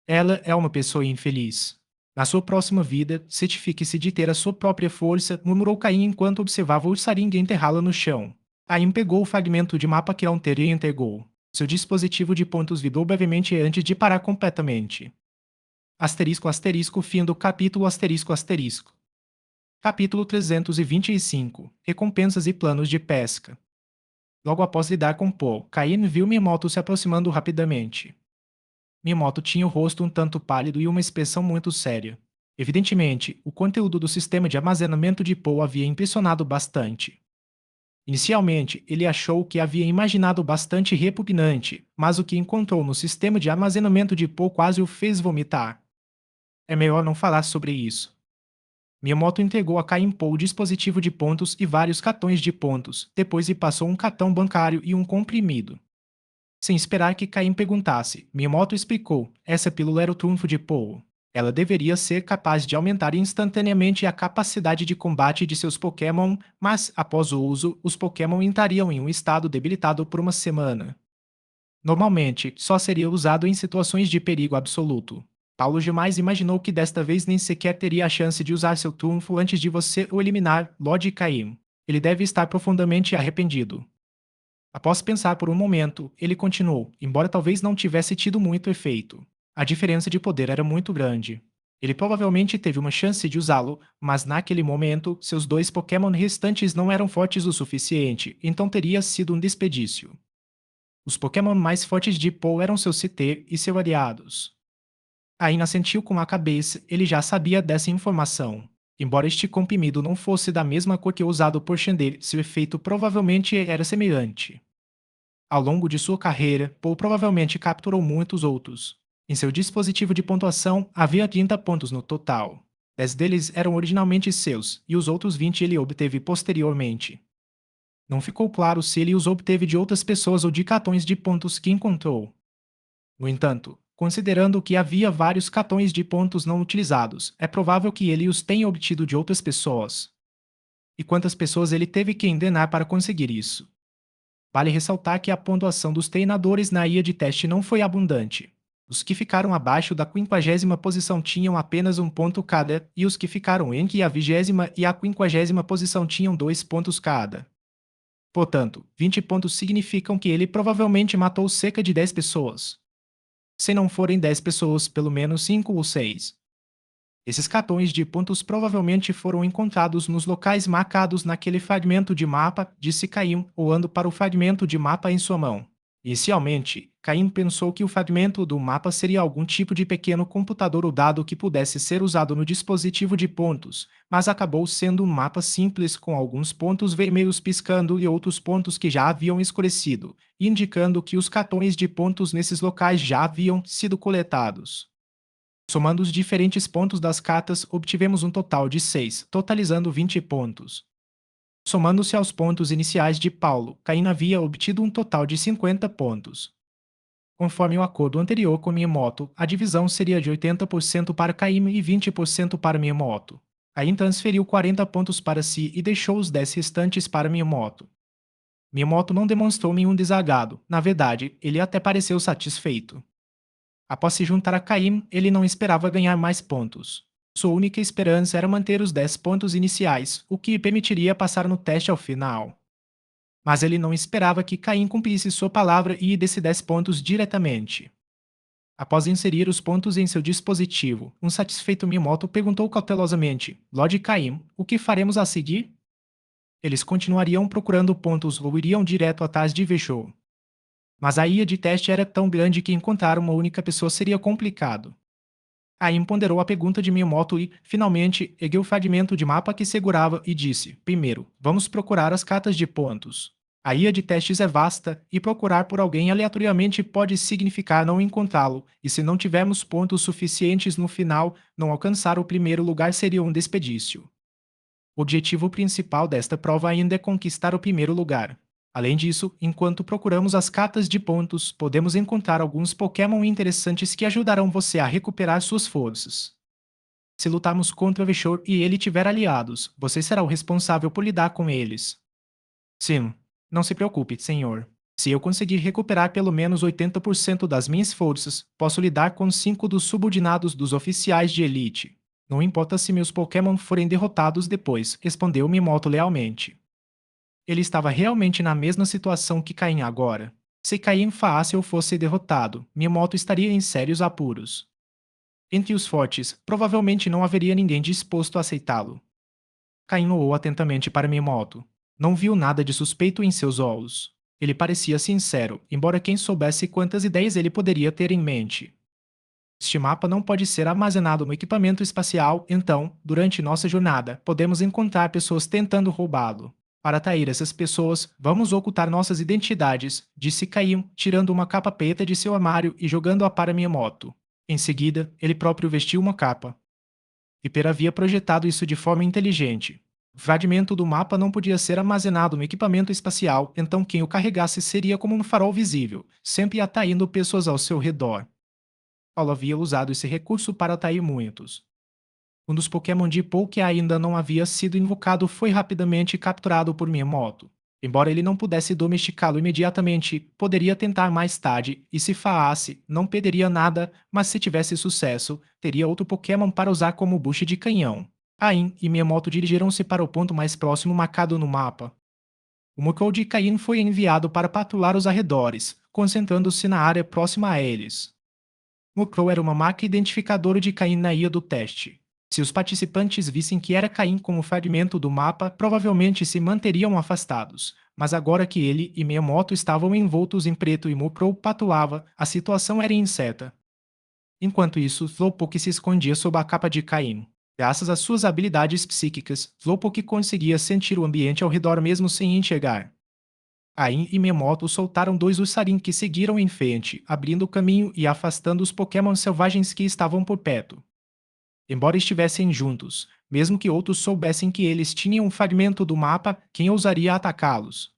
Ela é uma pessoa infeliz. Na sua próxima vida, certifique-se de ter a sua própria força, murmurou Caim enquanto observava Ursaring enterrá-la no chão. Caim pegou o fragmento de mapa que Ante lhe entregou. Seu dispositivo de pontos vibrou brevemente antes de parar completamente. Asterisco asterisco fim do capítulo asterisco asterisco. Capítulo 325. Recompensas e planos de pesca. Logo após lidar com Paul, Caim viu Miyamoto se aproximando rapidamente. Miyamoto tinha o rosto um tanto pálido e uma expressão muito séria. Evidentemente, o conteúdo do sistema de armazenamento de Paul havia impressionado bastante. Inicialmente, ele achou que havia imaginado bastante repugnante, mas o que encontrou no sistema de armazenamento de Paul quase o fez vomitar. É melhor não falar sobre isso. Miyamoto entregou a Caim Paul o dispositivo de pontos e vários cartões de pontos, depois lhe passou um cartão bancário e um comprimido. Sem esperar que Caim perguntasse, Miyamoto explicou: essa pílula era o trunfo de Paul. Ela deveria ser capaz de aumentar instantaneamente a capacidade de combate de seus Pokémon, mas, após o uso, os Pokémon entrariam em um estado debilitado por uma semana. Normalmente, só seria usado em situações de perigo absoluto. Paulo jamais imaginou que desta vez nem sequer teria a chance de usar seu trunfo antes de você o eliminar, Lord Caim. Ele deve estar profundamente arrependido. Após pensar por um momento, ele continuou, embora talvez não tivesse tido muito efeito. A diferença de poder era muito grande. Ele provavelmente teve uma chance de usá-lo, mas naquele momento, seus dois Pokémon restantes não eram fortes o suficiente, então teria sido um desperdício. Os Pokémon mais fortes de Paul eram seu CT e seus aliados. Caim assentiu com a cabeça, ele já sabia dessa informação. Embora este comprimido não fosse da mesma cor que o usado por Xander, seu efeito provavelmente era semelhante. Ao longo de sua carreira, Paul provavelmente capturou muitos outros. Em seu dispositivo de pontuação, havia 30 pontos no total. 10 deles eram originalmente seus, e os outros 20 ele obteve posteriormente. Não ficou claro se ele os obteve de outras pessoas ou de cartões de pontos que encontrou. No entanto, considerando que havia vários cartões de pontos não utilizados, é provável que ele os tenha obtido de outras pessoas. E quantas pessoas ele teve que enganar para conseguir isso? Vale ressaltar que a pontuação dos treinadores na ilha de teste não foi abundante. Os que ficaram abaixo da 50ª posição tinham apenas um ponto cada, e os que ficaram entre a 20ª e a 50ª posição tinham 2 pontos cada. Portanto, 20 pontos significam que ele provavelmente matou cerca de 10 pessoas. Se não forem 10 pessoas, pelo menos 5 ou 6. Esses cartões de pontos provavelmente foram encontrados nos locais marcados naquele fragmento de mapa, disse Caim, olhando para o fragmento de mapa em sua mão. Inicialmente, Caim pensou que o fragmento do mapa seria algum tipo de pequeno computador ou dado que pudesse ser usado no dispositivo de pontos, mas acabou sendo um mapa simples com alguns pontos vermelhos piscando e outros pontos que já haviam escurecido, indicando que os cartões de pontos nesses locais já haviam sido coletados. Somando os diferentes pontos das cartas, obtivemos um total de 6, totalizando 20 pontos. Somando-se aos pontos iniciais de Paulo, Caim havia obtido um total de 50 pontos. Conforme o acordo anterior com Miyamoto, a divisão seria de 80% para Caim e 20% para Miyamoto. Caim transferiu 40 pontos para si e deixou os 10 restantes para Miyamoto. Miyamoto não demonstrou nenhum desagrado, na verdade, ele até pareceu satisfeito. Após se juntar a Caim, ele não esperava ganhar mais pontos. Sua única esperança era manter os 10 pontos iniciais, o que permitiria passar no teste ao final. Mas ele não esperava que Caim cumprisse sua palavra e desse 10 pontos diretamente. Após inserir os pontos em seu dispositivo, um satisfeito Miyamoto perguntou cautelosamente: Lord Caim, o que faremos a seguir? Eles continuariam procurando pontos ou iriam direto atrás de Veshou. Mas a ilha de teste era tão grande que encontrar uma única pessoa seria complicado. Caim ponderou a pergunta de Miyamoto e, finalmente, ergueu o fragmento de mapa que segurava e disse: Primeiro, vamos procurar as cartas de pontos. A ilha de testes é vasta, e procurar por alguém aleatoriamente pode significar não encontrá-lo, e se não tivermos pontos suficientes no final, não alcançar o primeiro lugar seria um desperdício. O objetivo principal desta prova ainda é conquistar o primeiro lugar. Além disso, enquanto procuramos as cartas de pontos, podemos encontrar alguns Pokémon interessantes que ajudarão você a recuperar suas forças. Se lutarmos contra Veshor e ele tiver aliados, você será o responsável por lidar com eles. Sim, não se preocupe, senhor. Se eu conseguir recuperar pelo menos 80% das minhas forças, posso lidar com 5 dos subordinados dos oficiais de elite. Não importa se meus Pokémon forem derrotados depois, respondeu Mimoto lealmente. Ele estava realmente na mesma situação que Caim agora. Se Caim fácil fosse derrotado, Miyamoto estaria em sérios apuros. Entre os fortes, provavelmente não haveria ninguém disposto a aceitá-lo. Caim olhou atentamente para Miyamoto. Não viu nada de suspeito em seus olhos. Ele parecia sincero, embora quem soubesse quantas ideias ele poderia ter em mente. Este mapa não pode ser armazenado no equipamento espacial, então, durante nossa jornada, podemos encontrar pessoas tentando roubá-lo. Para atrair essas pessoas, vamos ocultar nossas identidades, disse Caim, tirando uma capa preta de seu armário e jogando-a para Miyamoto. Em seguida, ele próprio vestiu uma capa. Piper havia projetado isso de forma inteligente. O fragmento do mapa não podia ser armazenado no equipamento espacial, então quem o carregasse seria como um farol visível, sempre atraindo pessoas ao seu redor. Paulo havia usado esse recurso para atrair muitos. Um dos Pokémon de Pou que ainda não havia sido invocado foi rapidamente capturado por Miyamoto. Embora ele não pudesse domesticá-lo imediatamente, poderia tentar mais tarde, e se falasse, não perderia nada, mas se tivesse sucesso, teria outro Pokémon para usar como bucha de canhão. Caim e Miyamoto dirigiram-se para o ponto mais próximo marcado no mapa. O Mukou de Caim foi enviado para patrulhar os arredores, concentrando-se na área próxima a eles. Mukrow era uma marca identificadora de Caim na ilha do teste. Se os participantes vissem que era Caim como fragmento do mapa, provavelmente se manteriam afastados. Mas agora que ele e Miyamoto estavam envoltos em preto e Mukrow patrulhava, a situação era incerta. Enquanto isso, Slowpoke se escondia sob a capa de Caim. Graças às suas habilidades psíquicas, Slowpoke conseguia sentir o ambiente ao redor mesmo sem enxergar. Caim e Miyamoto soltaram 2 Ursaring que seguiram em frente, abrindo o caminho e afastando os Pokémon selvagens que estavam por perto. Embora estivessem juntos, mesmo que outros soubessem que eles tinham um fragmento do mapa, quem ousaria atacá-los?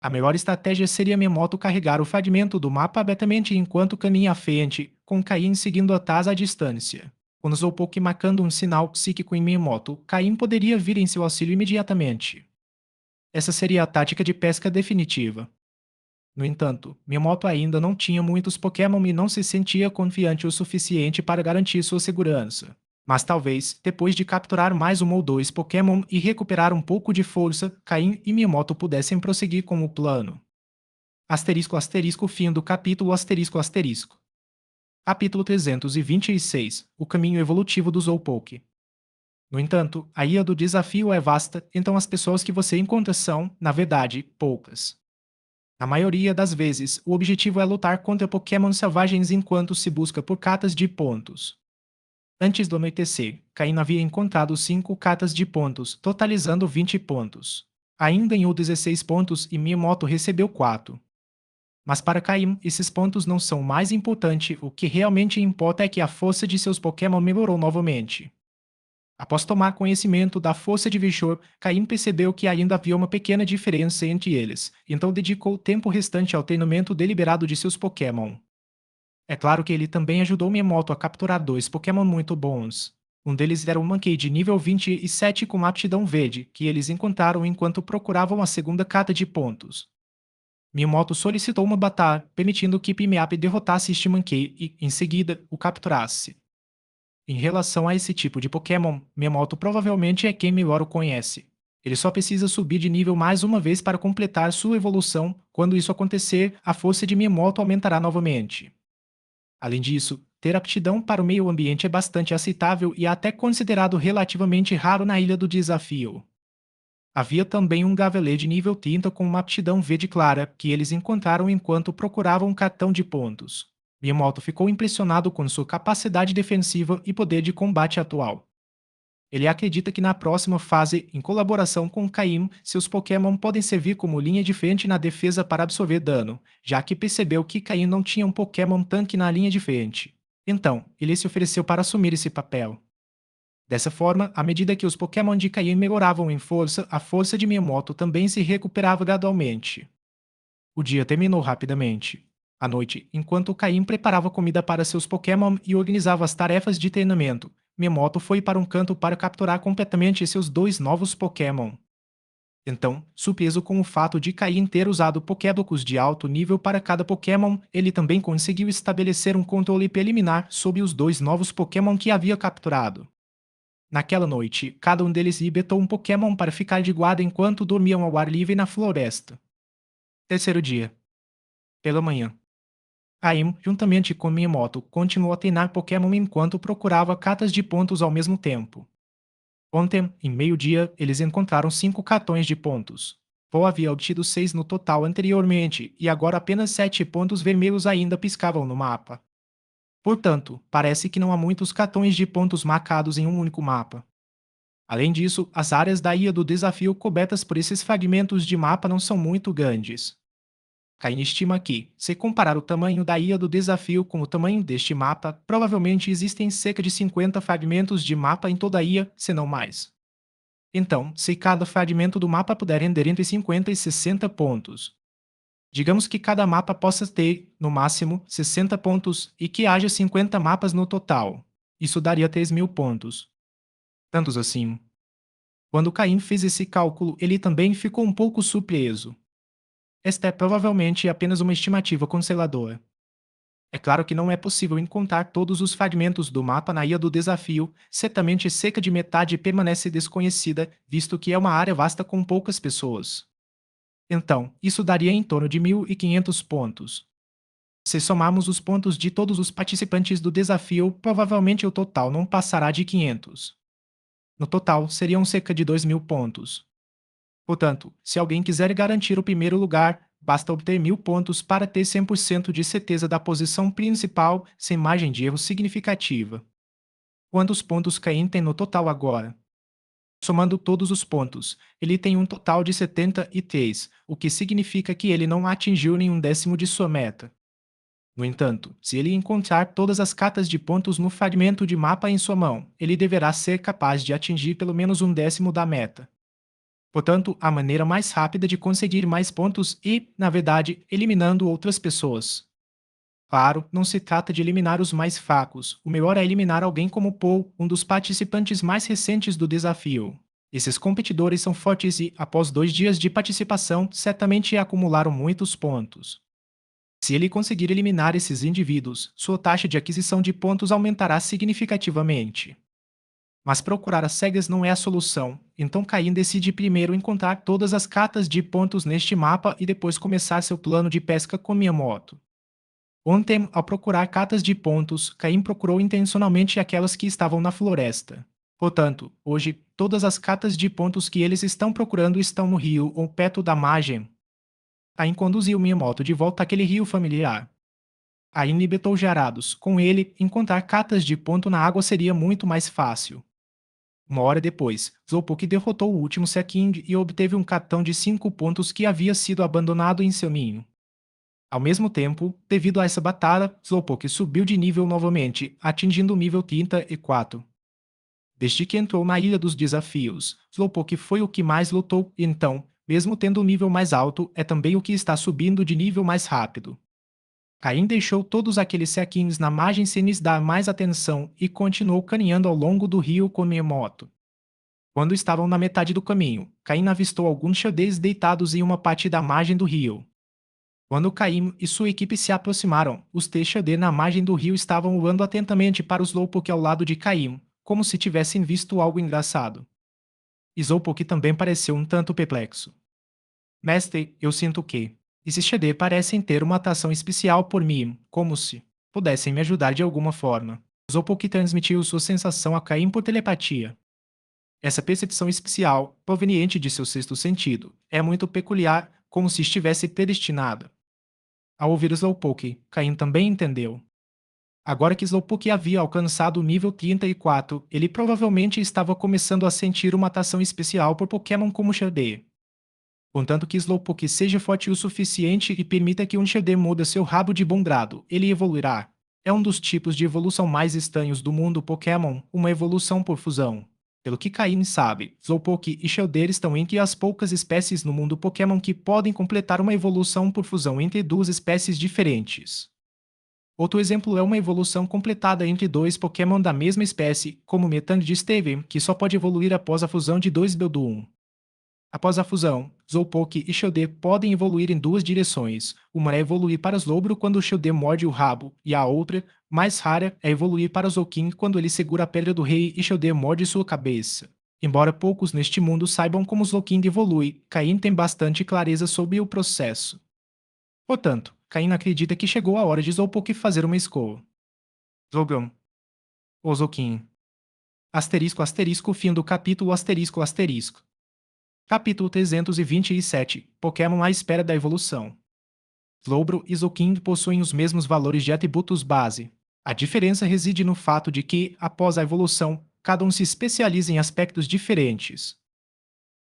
A melhor estratégia seria Miyamoto carregar o fragmento do mapa abertamente enquanto caminha à frente, com Caim seguindo atrás à distância. Quando Slowpoke marcando um sinal psíquico em Miyamoto, Caim poderia vir em seu auxílio imediatamente. Essa seria a tática de pesca definitiva. No entanto, Miyamoto ainda não tinha muitos Pokémon e não se sentia confiante o suficiente para garantir sua segurança. Mas talvez, depois de capturar mais um ou dois Pokémon e recuperar um pouco de força, Caim e Miyamoto pudessem prosseguir com o plano. Asterisco asterisco fim do capítulo asterisco asterisco. Capítulo 326 O caminho evolutivo do Slowpoke. No entanto, a ilha do desafio é vasta, então as pessoas que você encontra são, na verdade, poucas. Na maioria das vezes, o objetivo é lutar contra Pokémon selvagens enquanto se busca por cartas de pontos. Antes do anoitecer, Caim havia encontrado 5 cartas de pontos, totalizando 20 pontos. Ainda ganhou 16 pontos e Miyamoto recebeu 4. Mas para Caim, esses pontos não são o mais importante, o que realmente importa é que a força de seus Pokémon melhorou novamente. Após tomar conhecimento da força de Vishor, Caim percebeu que ainda havia uma pequena diferença entre eles, então dedicou o tempo restante ao treinamento deliberado de seus Pokémon. É claro que ele também ajudou Miyamoto a capturar 2 Pokémon muito bons. Um deles era um Mankey de nível 27 com aptidão verde, que eles encontraram enquanto procuravam a segunda carta de pontos. Miyamoto solicitou uma batalha, permitindo que Pimeap derrotasse este Mankey e, em seguida, o capturasse. Em relação a esse tipo de Pokémon, Miyamoto provavelmente é quem melhor o conhece. Ele só precisa subir de nível mais uma vez para completar sua evolução. Quando isso acontecer, a força de Miyamoto aumentará novamente. Além disso, ter aptidão para o meio ambiente é bastante aceitável e até considerado relativamente raro na Ilha do Desafio. Havia também um Gavelê de nível 30 com uma aptidão verde clara, que eles encontraram enquanto procuravam um cartão de pontos. Miyamoto ficou impressionado com sua capacidade defensiva e poder de combate atual. Ele acredita que na próxima fase, em colaboração com Caim, seus Pokémon podem servir como linha de frente na defesa para absorver dano, já que percebeu que Caim não tinha um Pokémon tanque na linha de frente. Então, ele se ofereceu para assumir esse papel. Dessa forma, à medida que os Pokémon de Caim melhoravam em força, a força de Miyamoto também se recuperava gradualmente. O dia terminou rapidamente. À noite, enquanto Caim preparava comida para seus Pokémon e organizava as tarefas de treinamento, Miyamoto foi para um canto para capturar completamente seus 2 novos Pokémon. Então, surpreso com o fato de Caim ter usado Pokédocos de alto nível para cada Pokémon, ele também conseguiu estabelecer um controle preliminar sobre os 2 novos Pokémon que havia capturado. Naquela noite, cada um deles libertou um Pokémon para ficar de guarda enquanto dormiam ao ar livre na floresta. Terceiro dia. Pela manhã, Caim, juntamente com Miyamoto, continuou a treinar Pokémon enquanto procurava cartas de pontos ao mesmo tempo. Ontem, em meio-dia, eles encontraram 5 cartões de pontos. Paul havia obtido 6 no total anteriormente, e agora apenas 7 pontos vermelhos ainda piscavam no mapa. Portanto, parece que não há muitos cartões de pontos marcados em um único mapa. Além disso, as áreas da Ilha do Desafio cobertas por esses fragmentos de mapa não são muito grandes. Cain estima que, se comparar o tamanho da Ilha do Desafio com o tamanho deste mapa, provavelmente existem cerca de 50 fragmentos de mapa em toda a ilha, se não mais. Então, se cada fragmento do mapa puder render entre 50 e 60 pontos. Digamos que cada mapa possa ter, no máximo, 60 pontos e que haja 50 mapas no total. Isso daria 3.000 pontos. Tantos assim. Quando Caim fez esse cálculo, ele também ficou um pouco surpreso. Esta é provavelmente apenas uma estimativa conservadora. É claro que não é possível encontrar todos os fragmentos do mapa na Ilha do Desafio, certamente cerca de metade permanece desconhecida, visto que é uma área vasta com poucas pessoas. Então, isso daria em torno de 1.500 pontos. Se somarmos os pontos de todos os participantes do desafio, provavelmente o total não passará de 500. No total, seriam cerca de 2.000 pontos. Portanto, se alguém quiser garantir o primeiro lugar, basta obter 1.000 pontos para ter 100% de certeza da posição principal sem margem de erro significativa. Quantos pontos Caim tem no total agora? Somando todos os pontos, ele tem um total de 73, o que significa que ele não atingiu nenhum décimo de sua meta. No entanto, se ele encontrar todas as cartas de pontos no fragmento de mapa em sua mão, ele deverá ser capaz de atingir pelo menos um décimo da meta. Portanto, a maneira mais rápida de conseguir mais pontos e, na verdade, eliminando outras pessoas. Claro, não se trata de eliminar os mais fracos. O melhor é eliminar alguém como Paul, um dos participantes mais recentes do desafio. Esses competidores são fortes e, após 2 dias de participação, certamente acumularam muitos pontos. Se ele conseguir eliminar esses indivíduos, sua taxa de aquisição de pontos aumentará significativamente. Mas procurar as cegas não é a solução, então Caim decide primeiro encontrar todas as cartas de pontos neste mapa e depois começar seu plano de pesca com Miyamoto. Ontem, ao procurar cartas de pontos, Caim procurou intencionalmente aquelas que estavam na floresta. Portanto, hoje, todas as cartas de pontos que eles estão procurando estão no rio ou perto da margem. Caim conduziu Miyamoto de volta àquele rio familiar. Caim libertou Jarados. Com ele, encontrar cartas de ponto na água seria muito mais fácil. Uma hora depois, Slowpoke derrotou o último Seaking e obteve um cartão de 5 pontos que havia sido abandonado em seu ninho. Ao mesmo tempo, devido a essa batalha, Slowpoke subiu de nível novamente, atingindo o nível 34. Desde que entrou na Ilha dos Desafios, Slowpoke foi o que mais lutou e então, mesmo tendo um nível mais alto, é também o que está subindo de nível mais rápido. Caim deixou todos aqueles Seakings na margem sem lhes dar mais atenção e continuou caminhando ao longo do rio com Miyamoto. Quando estavam na metade do caminho, Caim avistou alguns xadrez deitados em uma parte da margem do rio. Quando Caim e sua equipe se aproximaram, os Teixeira na margem do rio estavam olhando atentamente para o Slowpoke ao lado de Caim, como se tivessem visto algo engraçado. Slowpoke também pareceu um tanto perplexo. Mestre, eu sinto que esses Xadê parecem ter uma atração especial por mim, como se pudessem me ajudar de alguma forma. Slowpoke transmitiu sua sensação a Caim por telepatia. Essa percepção especial, proveniente de seu sexto sentido, é muito peculiar, como se estivesse predestinada. Ao ouvir Slowpoke, Caim também entendeu. Agora que Slowpoke havia alcançado o nível 34, ele provavelmente estava começando a sentir uma atração especial por Pokémon como Shardé. Contanto que Slowpoke seja forte o suficiente e permita que um Shardé mude seu rabo de bom grado, ele evoluirá. É um dos tipos de evolução mais estranhos do mundo Pokémon, uma evolução por fusão. Pelo que Caim sabe, Slowpoke e Shellder estão entre as poucas espécies no mundo Pokémon que podem completar uma evolução por fusão entre duas espécies diferentes. Outro exemplo é uma evolução completada entre dois Pokémon da mesma espécie, como Metang de Steven, que só pode evoluir após a fusão de dois Beldum. Após a fusão, Slowpoke e Shellder podem evoluir em duas direções. Uma é evoluir para Slowbro quando o Shellder morde o rabo, e a outra, mais rara, é evoluir para Zolkin quando ele segura a Pedra do Rei e Shellder morde sua cabeça. Embora poucos neste mundo saibam como Zolkin evolui, Caim tem bastante clareza sobre o processo. Portanto, Caim acredita que chegou a hora de Slowpoke fazer uma escolha. Zogão. Ou Zolkin. Asterisco asterisco fim do capítulo asterisco asterisco. Capítulo 327 Pokémon à espera da evolução. Slowbro e Zolkin possuem os mesmos valores de atributos base. A diferença reside no fato de que, após a evolução, cada um se especializa em aspectos diferentes.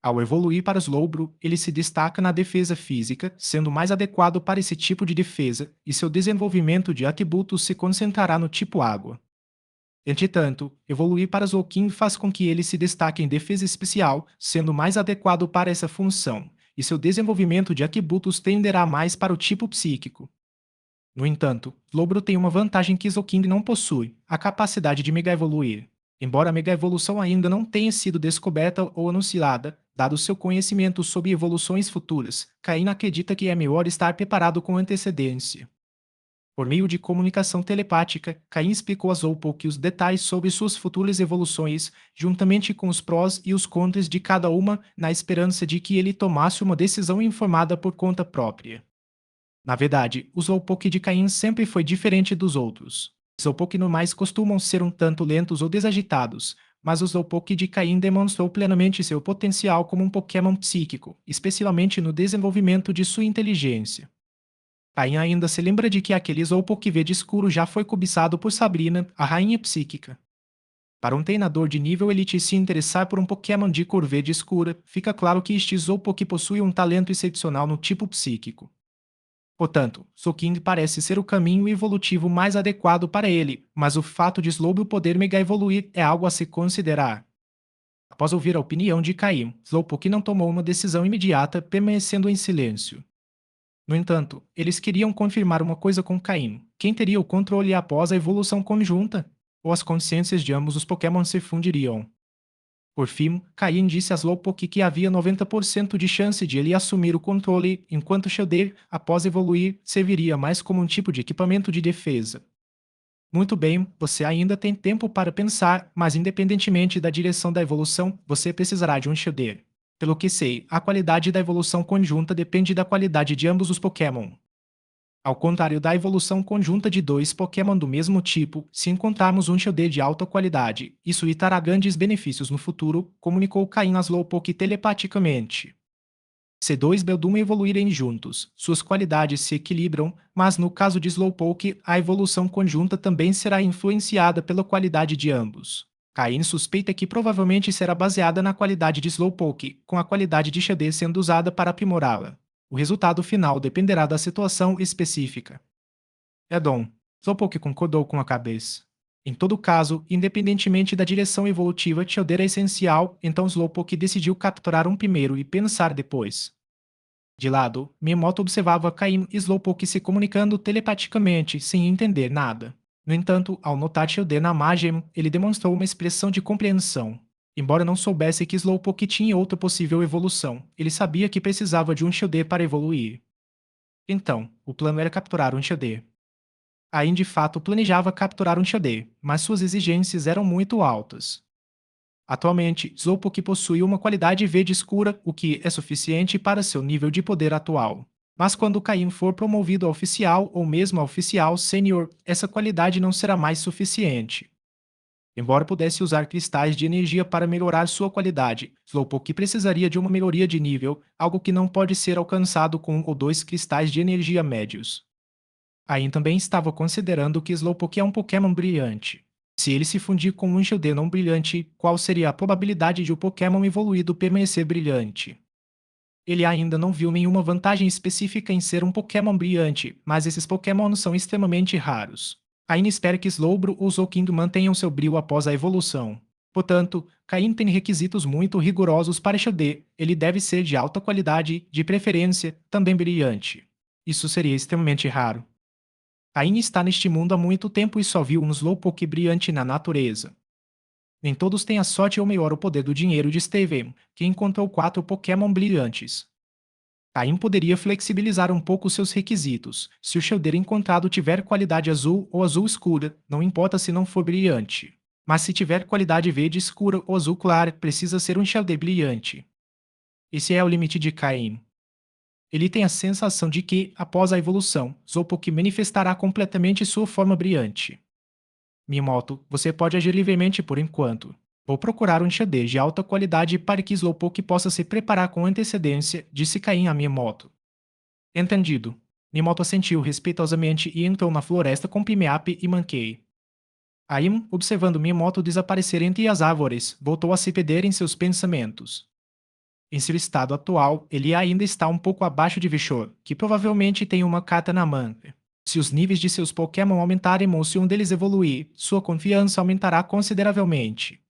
Ao evoluir para Slowbro, ele se destaca na defesa física, sendo mais adequado para esse tipo de defesa, e seu desenvolvimento de atributos se concentrará no tipo água. Entretanto, evoluir para Zolkin faz com que ele se destaque em defesa especial, sendo mais adequado para essa função, e seu desenvolvimento de atributos tenderá mais para o tipo psíquico. No entanto, Slowbro tem uma vantagem que Zolkin não possui, a capacidade de Mega Evoluir. Embora a Mega Evolução ainda não tenha sido descoberta ou anunciada, dado seu conhecimento sobre evoluções futuras, Caim acredita que é melhor estar preparado com antecedência. Por meio de comunicação telepática, Caim explicou a Slowpoke os detalhes sobre suas futuras evoluções, juntamente com os prós e os contras de cada uma, na esperança de que ele tomasse uma decisão informada por conta própria. Na verdade, o Slowpoke de Caim sempre foi diferente dos outros. Slowpoke normais costumam ser um tanto lentos ou desagitados, mas o Slowpoke de Caim demonstrou plenamente seu potencial como um Pokémon psíquico, especialmente no desenvolvimento de sua inteligência. Caim ainda se lembra de que aquele Slowpoke verde escuro já foi cobiçado por Sabrina, a rainha psíquica. Para um treinador de nível Elite se interessar por um Pokémon de cor verde escura, fica claro que este Slowpoke possui um talento excepcional no tipo psíquico. Portanto, Zolkin parece ser o caminho evolutivo mais adequado para ele, mas o fato de Slowbro poder mega evoluir é algo a se considerar. Após ouvir a opinião de Caim, Slowpoke não tomou uma decisão imediata, permanecendo em silêncio. No entanto, eles queriam confirmar uma coisa com Caim: quem teria o controle após a evolução conjunta? Ou as consciências de ambos os Pokémon se fundiriam? Por fim, Caim disse a Slowpoke que havia 90% de chance de ele assumir o controle, enquanto Shellder, após evoluir, serviria mais como um tipo de equipamento de defesa. Muito bem, você ainda tem tempo para pensar, mas independentemente da direção da evolução, você precisará de um Shellder. Pelo que sei, a qualidade da evolução conjunta depende da qualidade de ambos os Pokémon. Ao contrário da evolução conjunta de dois Pokémon do mesmo tipo, se encontrarmos um Shielded de alta qualidade, isso lhe trará grandes benefícios no futuro, comunicou Caim a Slowpoke telepaticamente. Se dois Beldum evoluírem juntos, suas qualidades se equilibram, mas no caso de Slowpoke, a evolução conjunta também será influenciada pela qualidade de ambos. Caim suspeita que provavelmente será baseada na qualidade de Slowpoke, com a qualidade de Shielded sendo usada para aprimorá-la. O resultado final dependerá da situação específica. Edom. Slowpoke concordou com a cabeça. Em todo caso, independentemente da direção evolutiva, Shielded é essencial, então Slowpoke decidiu capturar um primeiro e pensar depois. De lado, Miyamoto observava Caim e Slowpoke se comunicando telepaticamente, sem entender nada. No entanto, ao notar Shielded na margem, ele demonstrou uma expressão de compreensão. Embora não soubesse que Slowpoke tinha outra possível evolução, ele sabia que precisava de um Shielded para evoluir. Então, o plano era capturar um Shielded. Caim de fato planejava capturar um Shielded, mas suas exigências eram muito altas. Atualmente, Slowpoke possui uma qualidade verde escura, o que é suficiente para seu nível de poder atual. Mas quando Caim for promovido a oficial ou mesmo a oficial sênior, essa qualidade não será mais suficiente. Embora pudesse usar cristais de energia para melhorar sua qualidade, Slowpoke precisaria de uma melhoria de nível, algo que não pode ser alcançado com um ou dois cristais de energia médios. Ain também estava considerando que Slowpoke é um Pokémon brilhante. Se ele se fundir com um Shielded não brilhante, qual seria a probabilidade de o Pokémon evoluído permanecer brilhante? Ele ainda não viu nenhuma vantagem específica em ser um Pokémon brilhante, mas esses Pokémon são extremamente raros. Cain espera que Slowbro ou Zolkindo mantenham seu brilho após a evolução. Portanto, Cain tem requisitos muito rigorosos para Shielded. Ele deve ser de alta qualidade, de preferência, também brilhante. Isso seria extremamente raro. Cain está neste mundo há muito tempo e só viu um Slowpoke brilhante na natureza. Nem todos têm a sorte ou melhor o poder do dinheiro de Steven, que encontrou 4 Pokémon brilhantes. Caim poderia flexibilizar um pouco seus requisitos. Se o Shielded encontrado tiver qualidade azul ou azul escura, não importa se não for brilhante. Mas se tiver qualidade verde escura ou azul claro, precisa ser um Shielded brilhante. Esse é o limite de Caim. Ele tem a sensação de que, após a evolução, Slowpoke manifestará completamente sua forma brilhante. Miyamoto, você pode agir livremente por enquanto. Vou procurar um Shielded de alta qualidade para que Slowpoke possa se preparar com antecedência, disse Caim a Miyamoto. Entendido. Miyamoto assentiu respeitosamente e entrou na floresta com Pimeap e Mankey. Caim, observando Miyamoto desaparecer entre as árvores, voltou a se perder em seus pensamentos. Em seu estado atual, ele ainda está um pouco abaixo de Vishor, que provavelmente tem uma carta na manga. Se os níveis de seus Pokémon aumentarem ou se um deles evoluir, sua confiança aumentará consideravelmente.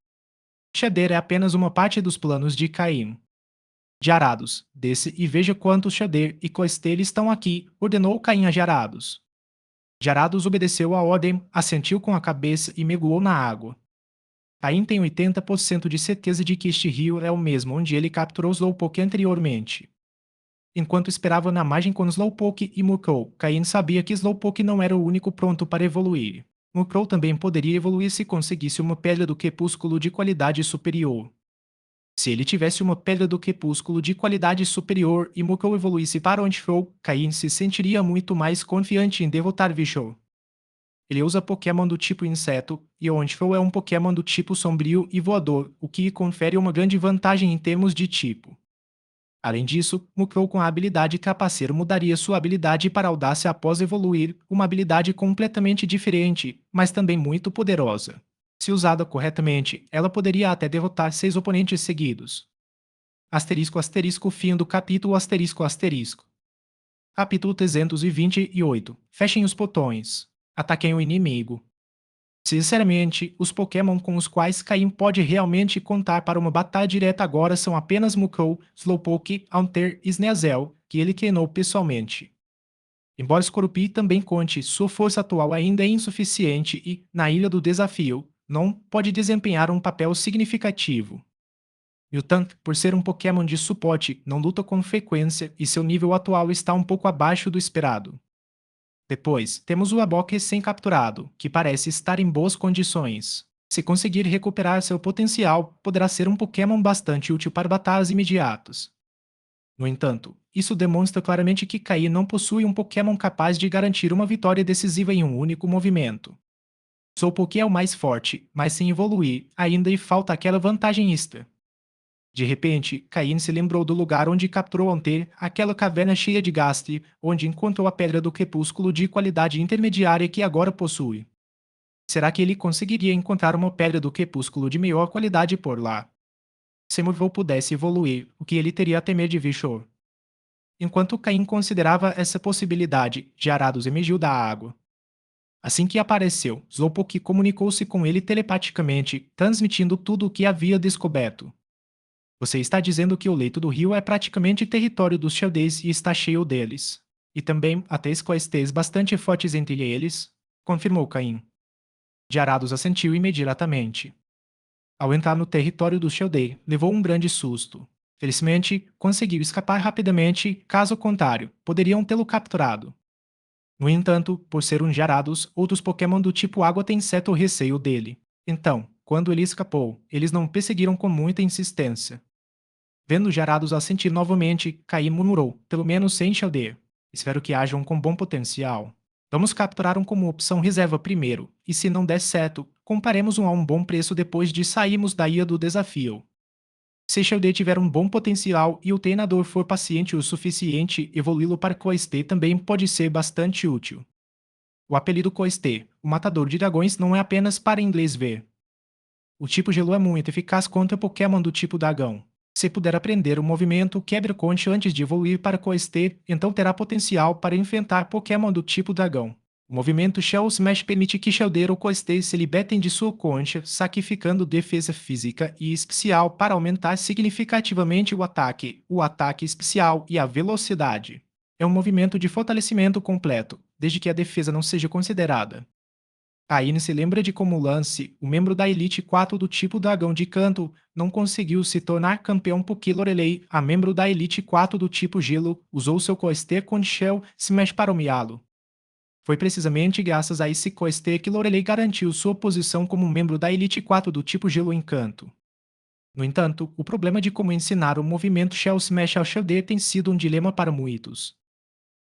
Shader é apenas uma parte dos planos de Caim. Jarados, desce e veja quantos Shader e Cloyster estão aqui, ordenou Caim a Jarados. Jarados obedeceu a ordem, assentiu com a cabeça e mergulhou na água. Caim tem 80% de certeza de que este rio é o mesmo onde ele capturou Slowpoke anteriormente. Enquanto esperava na margem com Slowpoke e Murkrow, Caim sabia que Slowpoke não era o único pronto para evoluir. Murkrow também poderia evoluir se conseguisse uma pedra do crepúsculo de qualidade superior. Se ele tivesse uma pedra do crepúsculo de qualidade superior e Murkrow evoluísse para Onixflow, Caim se sentiria muito mais confiante em derrotar Vishou. Ele usa Pokémon do tipo inseto, e Onixflow é um Pokémon do tipo sombrio e voador, o que lhe confere uma grande vantagem em termos de tipo. Além disso, Murkrow com a habilidade Trapaceiro mudaria sua habilidade para Audácia após evoluir, uma habilidade completamente diferente, mas também muito poderosa. Se usada corretamente, ela poderia até derrotar 6 oponentes seguidos. Asterisco asterisco fim do capítulo asterisco asterisco. Capítulo 328. Fechem os botões. Ataquem o inimigo. Sinceramente, os Pokémon com os quais Caim pode realmente contar para uma batalha direta agora são apenas Mukrow, Slowpoke, Haunter e Sneasel, que ele treinou pessoalmente. Embora Scorupi também conte, sua força atual ainda é insuficiente e, na Ilha do Desafio, não pode desempenhar um papel significativo. Miltank, por ser um Pokémon de suporte, não luta com frequência e seu nível atual está um pouco abaixo do esperado. Depois, temos o Abok recém-capturado, que parece estar em boas condições. Se conseguir recuperar seu potencial, poderá ser um Pokémon bastante útil para batalhas imediatas. No entanto, isso demonstra claramente que Kai não possui um Pokémon capaz de garantir uma vitória decisiva em um único movimento. Slowpoke é o mais forte, mas sem evoluir, ainda lhe falta aquela vantagem extra. De repente, Caim se lembrou do lugar onde capturou ontem aquela caverna cheia de Gastly, onde encontrou a Pedra do Crepúsculo de qualidade intermediária que agora possui. Será que ele conseguiria encontrar uma Pedra do Crepúsculo de melhor qualidade por lá? Se Morvou pudesse evoluir, o que ele teria a temer de Vishor? Enquanto Caim considerava essa possibilidade, Jarados emergiu da água. Assim que apareceu, Slowpoke comunicou-se com ele telepaticamente, transmitindo tudo o que havia descoberto. Você está dizendo que o leito do rio é praticamente território dos Xaldês e está cheio deles. E também há 3 bastante fortes entre eles? Confirmou Caim. Jarados assentiu imediatamente. Ao entrar no território dos Xaldei, levou um grande susto. Felizmente, conseguiu escapar rapidamente, caso contrário, poderiam tê-lo capturado. No entanto, por ser um Jarados, outros Pokémon do tipo água têm certo receio dele. Então, quando ele escapou, eles não perseguiram com muita insistência. Vendo Jarados assentir novamente, Caim murmurou, pelo menos sem Xaldeia. Espero que haja um com bom potencial. Vamos capturar um como opção reserva primeiro, e se não der certo, compraremos um a um bom preço depois de sairmos da ilha do desafio. Se Xaldeia tiver um bom potencial e o treinador for paciente o suficiente, evoluí-lo para Coeste também pode ser bastante útil. O apelido Coeste, o matador de dragões, não é apenas para inglês ver. O tipo gelo é muito eficaz contra Pokémon do tipo dragão. Se puder aprender o movimento Quebra-Conte antes de evoluir para Coeste, então terá potencial para enfrentar Pokémon do tipo dragão. O movimento Shell Smash permite que Shelder ou Coeste se libertem de sua concha, sacrificando defesa física e especial para aumentar significativamente o ataque especial e a velocidade. É um movimento de fortalecimento completo, desde que a defesa não seja considerada. Caine se lembra de como Lance, o membro da Elite 4 do tipo Dragão de Canto, não conseguiu se tornar campeão porque Lorelei, a membro da Elite 4 do tipo Gelo, usou seu Coester com Shell Smash para humilhá-lo. Foi precisamente graças a esse Coester que Lorelei garantiu sua posição como membro da Elite 4 do tipo Gelo Encanto. No entanto, o problema de como ensinar o movimento Shell Smash ao Shellder tem sido um dilema para muitos.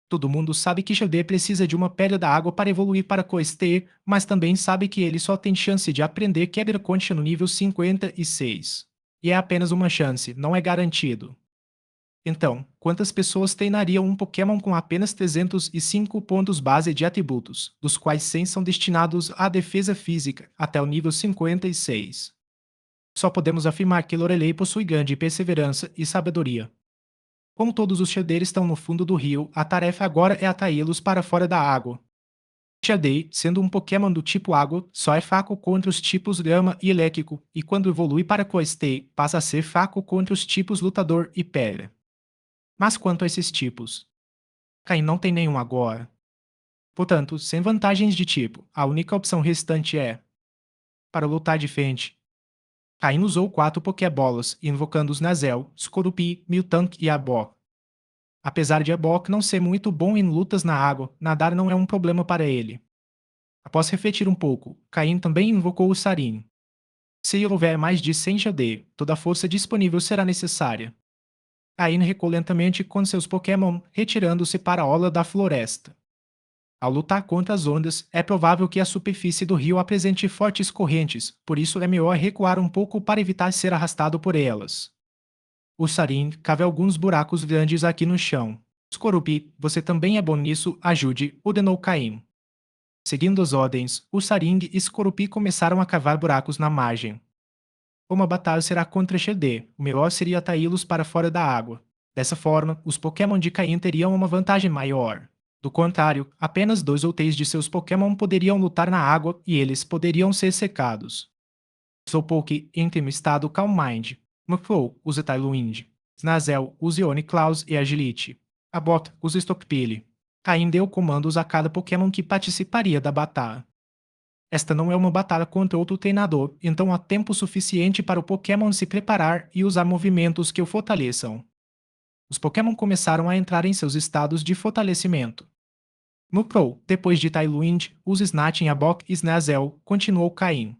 Todo mundo sabe que Xavier precisa de uma pedra da água para evoluir para Coester, mas também sabe que ele só tem chance de aprender quebra-concha no nível 56. E é apenas uma chance, não é garantido. Então, quantas pessoas treinariam um Pokémon com apenas 305 pontos base de atributos, dos quais 100 são destinados à defesa física, até o nível 56? Só podemos afirmar que Lorelei possui grande perseverança e sabedoria. Como todos os Shaders estão no fundo do rio, a tarefa agora é atraí-los para fora da água. Shadei, sendo um Pokémon do tipo água, só é fraco contra os tipos Lhama e Elétrico, e quando evolui para Coestei, passa a ser fraco contra os tipos Lutador e Pedra. Mas quanto a esses tipos? Caim não tem nenhum agora. Portanto, sem vantagens de tipo, a única opção restante é para lutar de frente. Caim usou 4 Pokébolas, invocando os Nazel, Scorupi, Miltank e Abó. Apesar de Ebok não ser muito bom em lutas na água, nadar não é um problema para ele. Após refletir um pouco, Caim também invocou o Sarin. Se houver mais de 100 JD, toda a força disponível será necessária. Caim recuou lentamente com seus Pokémon, retirando-se para a orla da floresta. Ao lutar contra as ondas, é provável que a superfície do rio apresente fortes correntes, por isso é melhor recuar um pouco para evitar ser arrastado por elas. O Sarin cava alguns buracos grandes aqui no chão. Scorupi, você também é bom nisso, ajude, ordenou Caim. Seguindo as ordens, o Saring e Scorupi começaram a cavar buracos na margem. Como a batalha será contra Xedê, o melhor seria atraí-los para fora da água. Dessa forma, os Pokémon de Caim teriam uma vantagem maior. Do contrário, apenas 2 ou 3 de seus Pokémon poderiam lutar na água e eles poderiam ser secados. Slowpoke entra no estado Calm Mind. Murkrow usa Tailwind. Snazel usa Claws e Agility. Abort usa Stockpile. Caim deu comandos a cada Pokémon que participaria da batalha. Esta não é uma batalha contra outro treinador, então há tempo suficiente para o Pokémon se preparar e usar movimentos que o fortaleçam. Os Pokémon começaram a entrar em seus estados de fortalecimento. Murkrow, depois de Tailwind, usa Snatch em Abok e Snazel, continuou Caim.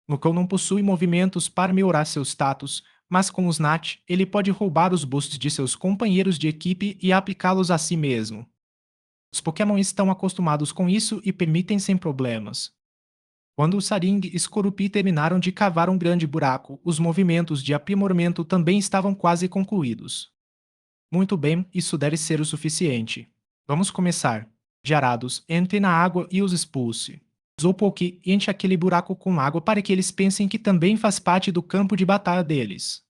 Murkrow não possui movimentos para melhorar seu status, mas com o Snatch, ele pode roubar os boosts de seus companheiros de equipe e aplicá-los a si mesmo. Os Pokémon estão acostumados com isso e permitem sem problemas. Quando o Saring e Skorupi terminaram de cavar um grande buraco, os movimentos de aprimoramento também estavam quase concluídos. Muito bem, isso deve ser o suficiente. Vamos começar. Jarados, entre na água e os expulse. Slowpoke enche aquele buraco com água para que eles pensem que também faz parte do campo de batalha deles.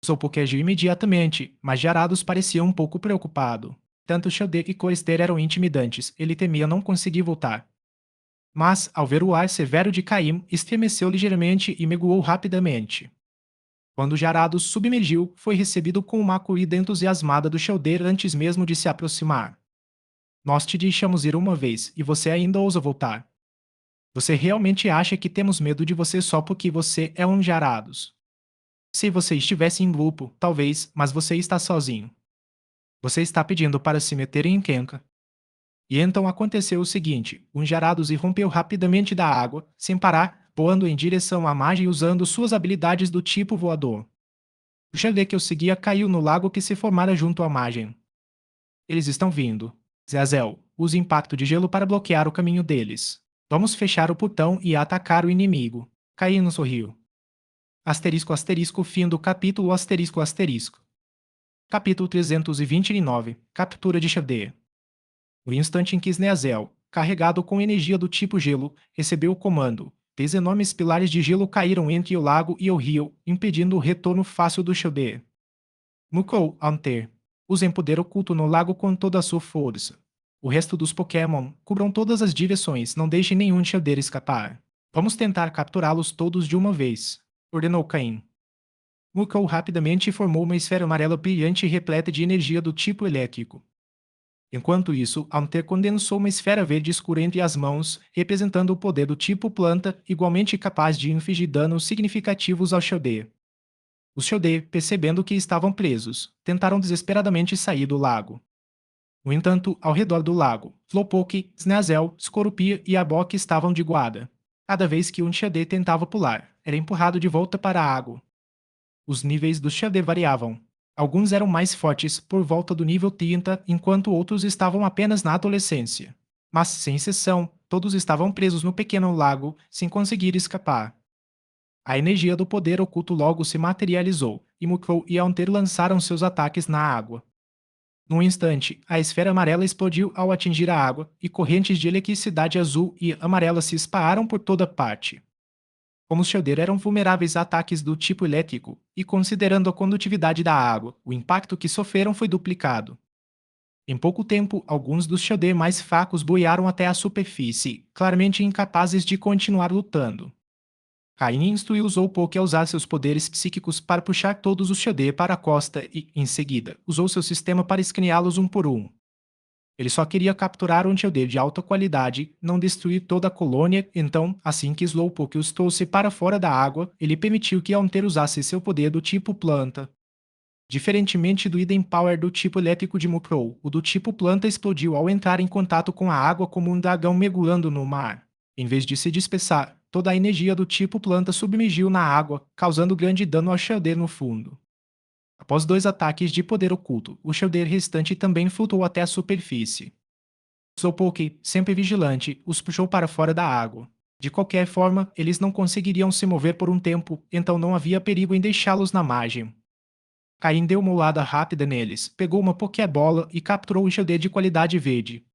Slowpoke agiu imediatamente, mas Jarados parecia um pouco preocupado. Tanto Shellder e Corister eram intimidantes, ele temia não conseguir voltar. Mas, ao ver o ar severo de Caim, estremeceu ligeiramente e mergulhou rapidamente. Quando Jarados submergiu, foi recebido com uma corrida entusiasmada do Shellder antes mesmo de se aproximar. Nós te deixamos ir uma vez, e você ainda ousa voltar. Você realmente acha que temos medo de você só porque você é um Jarados? Se você estivesse em grupo, talvez, mas você está sozinho. Você está pedindo para se meter em encrenca. E então aconteceu o seguinte: um Jarados irrompeu rapidamente da água, sem parar, voando em direção à margem usando suas habilidades do tipo voador. O Shellder que o seguia caiu no lago que se formara junto à margem. Eles estão vindo. Zazel, use impacto de gelo para bloquear o caminho deles. Vamos fechar o portão e atacar o inimigo. Caim sorriu. Asterisco asterisco fim do capítulo asterisco asterisco. Capítulo 329. Captura de Shellder. No instante em que Sneasel, carregado com energia do tipo gelo, recebeu o comando, 10 enormes pilares de gelo caíram entre o lago e o rio, impedindo o retorno fácil do Shellder. Murkrow, Haunter, usem poder oculto no lago com toda a sua força. O resto dos Pokémon cubram todas as direções, não deixem nenhum Shellder escapar. Vamos tentar capturá-los todos de uma vez, ordenou Caim. Murkrow rapidamente formou uma esfera amarela brilhante e repleta de energia do tipo elétrico. Enquanto isso, Haunter condensou uma esfera verde escura entre as mãos, representando o poder do tipo planta, igualmente capaz de infligir danos significativos ao Shellder. Os Shellder, percebendo que estavam presos, tentaram desesperadamente sair do lago. No entanto, ao redor do lago, Slowpoke, Snazel, Skorupi e Arbok estavam de guarda. Cada vez que um Shellder tentava pular, era empurrado de volta para a água. Os níveis dos Shellder variavam. Alguns eram mais fortes, por volta do nível 30, enquanto outros estavam apenas na adolescência. Mas, sem exceção, todos estavam presos no pequeno lago, sem conseguir escapar. A energia do poder oculto logo se materializou, e Murkrow e Haunter lançaram seus ataques na água. Num instante, a esfera amarela explodiu ao atingir a água, e correntes de eletricidade azul e amarela se espalharam por toda parte. Como os Shellder eram vulneráveis a ataques do tipo elétrico, e considerando a condutividade da água, o impacto que sofreram foi duplicado. Em pouco tempo, alguns dos Shellder mais fracos boiaram até a superfície, claramente incapazes de continuar lutando. Caim instruiu Slowpoke a usar seus poderes psíquicos para puxar todos os Shellder para a costa e, em seguida, usou seu sistema para escaneá-los um por um. Ele só queria capturar um Shellder de alta qualidade, não destruir toda a colônia, então, assim que Slowpoke os trouxe para fora da água, ele permitiu que Haunter usasse seu poder do tipo planta. Diferentemente do Hidden Power do tipo elétrico de Murkrow, o do tipo planta explodiu ao entrar em contato com a água como um dragão mergulhando no mar. Em vez de se dispersar, toda a energia do tipo planta submergiu na água, causando grande dano ao Shellder no fundo. Após 2 ataques de poder oculto, o Shellder restante também flutuou até a superfície. Slowpoke, sempre vigilante, os puxou para fora da água. De qualquer forma, eles não conseguiriam se mover por um tempo, então não havia perigo em deixá-los na margem. Caim deu uma olhada rápida neles, pegou uma Pokébola e capturou o Shellder de qualidade verde.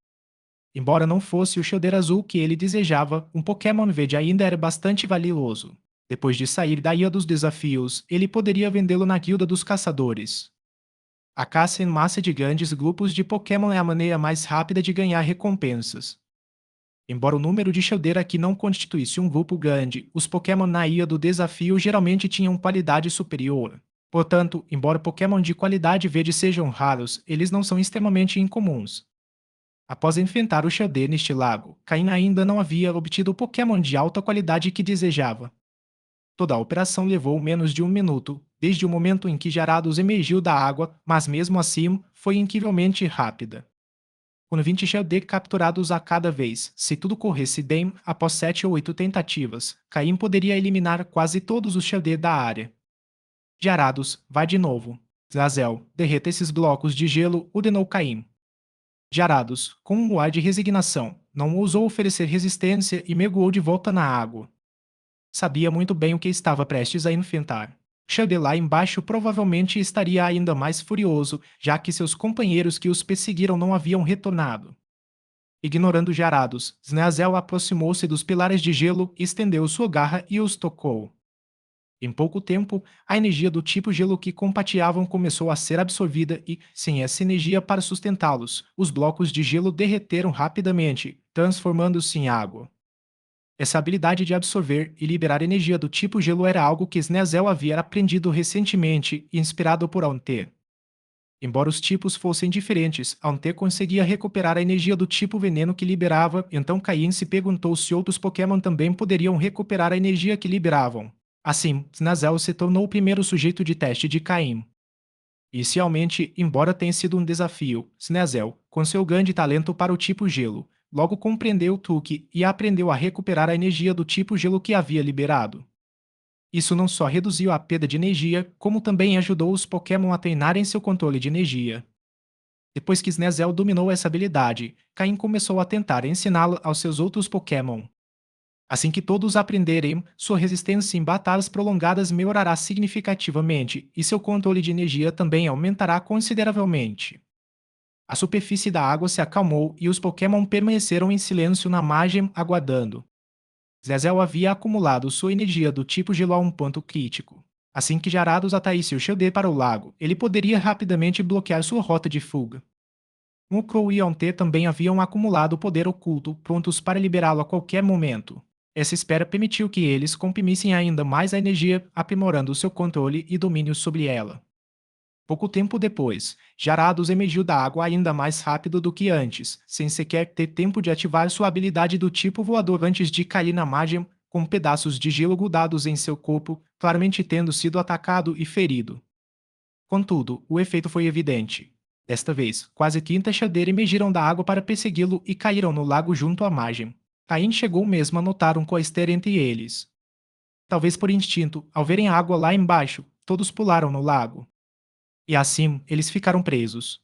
Embora não fosse o Shellder azul que ele desejava, um Pokémon verde ainda era bastante valioso. Depois de sair da Ilha dos Desafios, ele poderia vendê-lo na Guilda dos Caçadores. A caça em massa de grandes grupos de Pokémon é a maneira mais rápida de ganhar recompensas. Embora o número de Shellder aqui não constituísse um grupo grande, os Pokémon na ilha do desafio geralmente tinham qualidade superior. Portanto, embora Pokémon de qualidade verde sejam raros, eles não são extremamente incomuns. Após enfrentar o Shellder neste lago, Caim ainda não havia obtido o Pokémon de alta qualidade que desejava. Toda a operação levou menos de um minuto, desde o momento em que Jarados emergiu da água, mas mesmo assim foi incrivelmente rápida. Com 20 Shellder capturados a cada vez, se tudo corresse bem, após 7 ou 8 tentativas, Caim poderia eliminar quase todos os Shellder da área. Jarados, vai de novo. Zazel, derreta esses blocos de gelo, ordenou Caim. Jarados, com um ar de resignação, não ousou oferecer resistência e mergulhou de volta na água. Sabia muito bem o que estava prestes a enfrentar. Shellder lá embaixo provavelmente estaria ainda mais furioso, já que seus companheiros que os perseguiram não haviam retornado. Ignorando Jarados, Snazel aproximou-se dos pilares de gelo, estendeu sua garra e os tocou. Em pouco tempo, a energia do tipo gelo que compartilhavam começou a ser absorvida e, sem essa energia para sustentá-los, os blocos de gelo derreteram rapidamente, transformando-se em água. Essa habilidade de absorver e liberar energia do tipo gelo era algo que Snazel havia aprendido recentemente e inspirado por Aunter. Embora os tipos fossem diferentes, Aunter conseguia recuperar a energia do tipo veneno que liberava, então Caim se perguntou se outros Pokémon também poderiam recuperar a energia que liberavam. Assim, Snazel se tornou o primeiro sujeito de teste de Caim. Inicialmente, embora tenha sido um desafio, Snazel, com seu grande talento para o tipo gelo, logo compreendeu o truque e aprendeu a recuperar a energia do tipo gelo que havia liberado. Isso não só reduziu a perda de energia, como também ajudou os Pokémon a treinarem seu controle de energia. Depois que Snazel dominou essa habilidade, Caim começou a tentar ensiná-la aos seus outros Pokémon. Assim que todos aprenderem, sua resistência em batalhas prolongadas melhorará significativamente e seu controle de energia também aumentará consideravelmente. A superfície da água se acalmou e os Pokémon permaneceram em silêncio na margem, aguardando. Zezéu havia acumulado sua energia do tipo gelo a um ponto crítico. Assim que Jarados atraísse o Shellder para o lago, ele poderia rapidamente bloquear sua rota de fuga. Mukrow e Aunter também haviam acumulado poder oculto, prontos para liberá-lo a qualquer momento. Essa espera permitiu que eles comprimissem ainda mais a energia, aprimorando seu controle e domínio sobre ela. Pouco tempo depois, Jarados emergiu da água ainda mais rápido do que antes, sem sequer ter tempo de ativar sua habilidade do tipo voador antes de cair na margem, com pedaços de gelo grudados em seu corpo, claramente tendo sido atacado e ferido. Contudo, o efeito foi evidente. Desta vez, quase 30 Shellder emergiram da água para persegui-lo e caíram no lago junto à margem. Caim chegou mesmo a notar um coaster entre eles. Talvez por instinto, ao verem a água lá embaixo, todos pularam no lago. E assim, eles ficaram presos.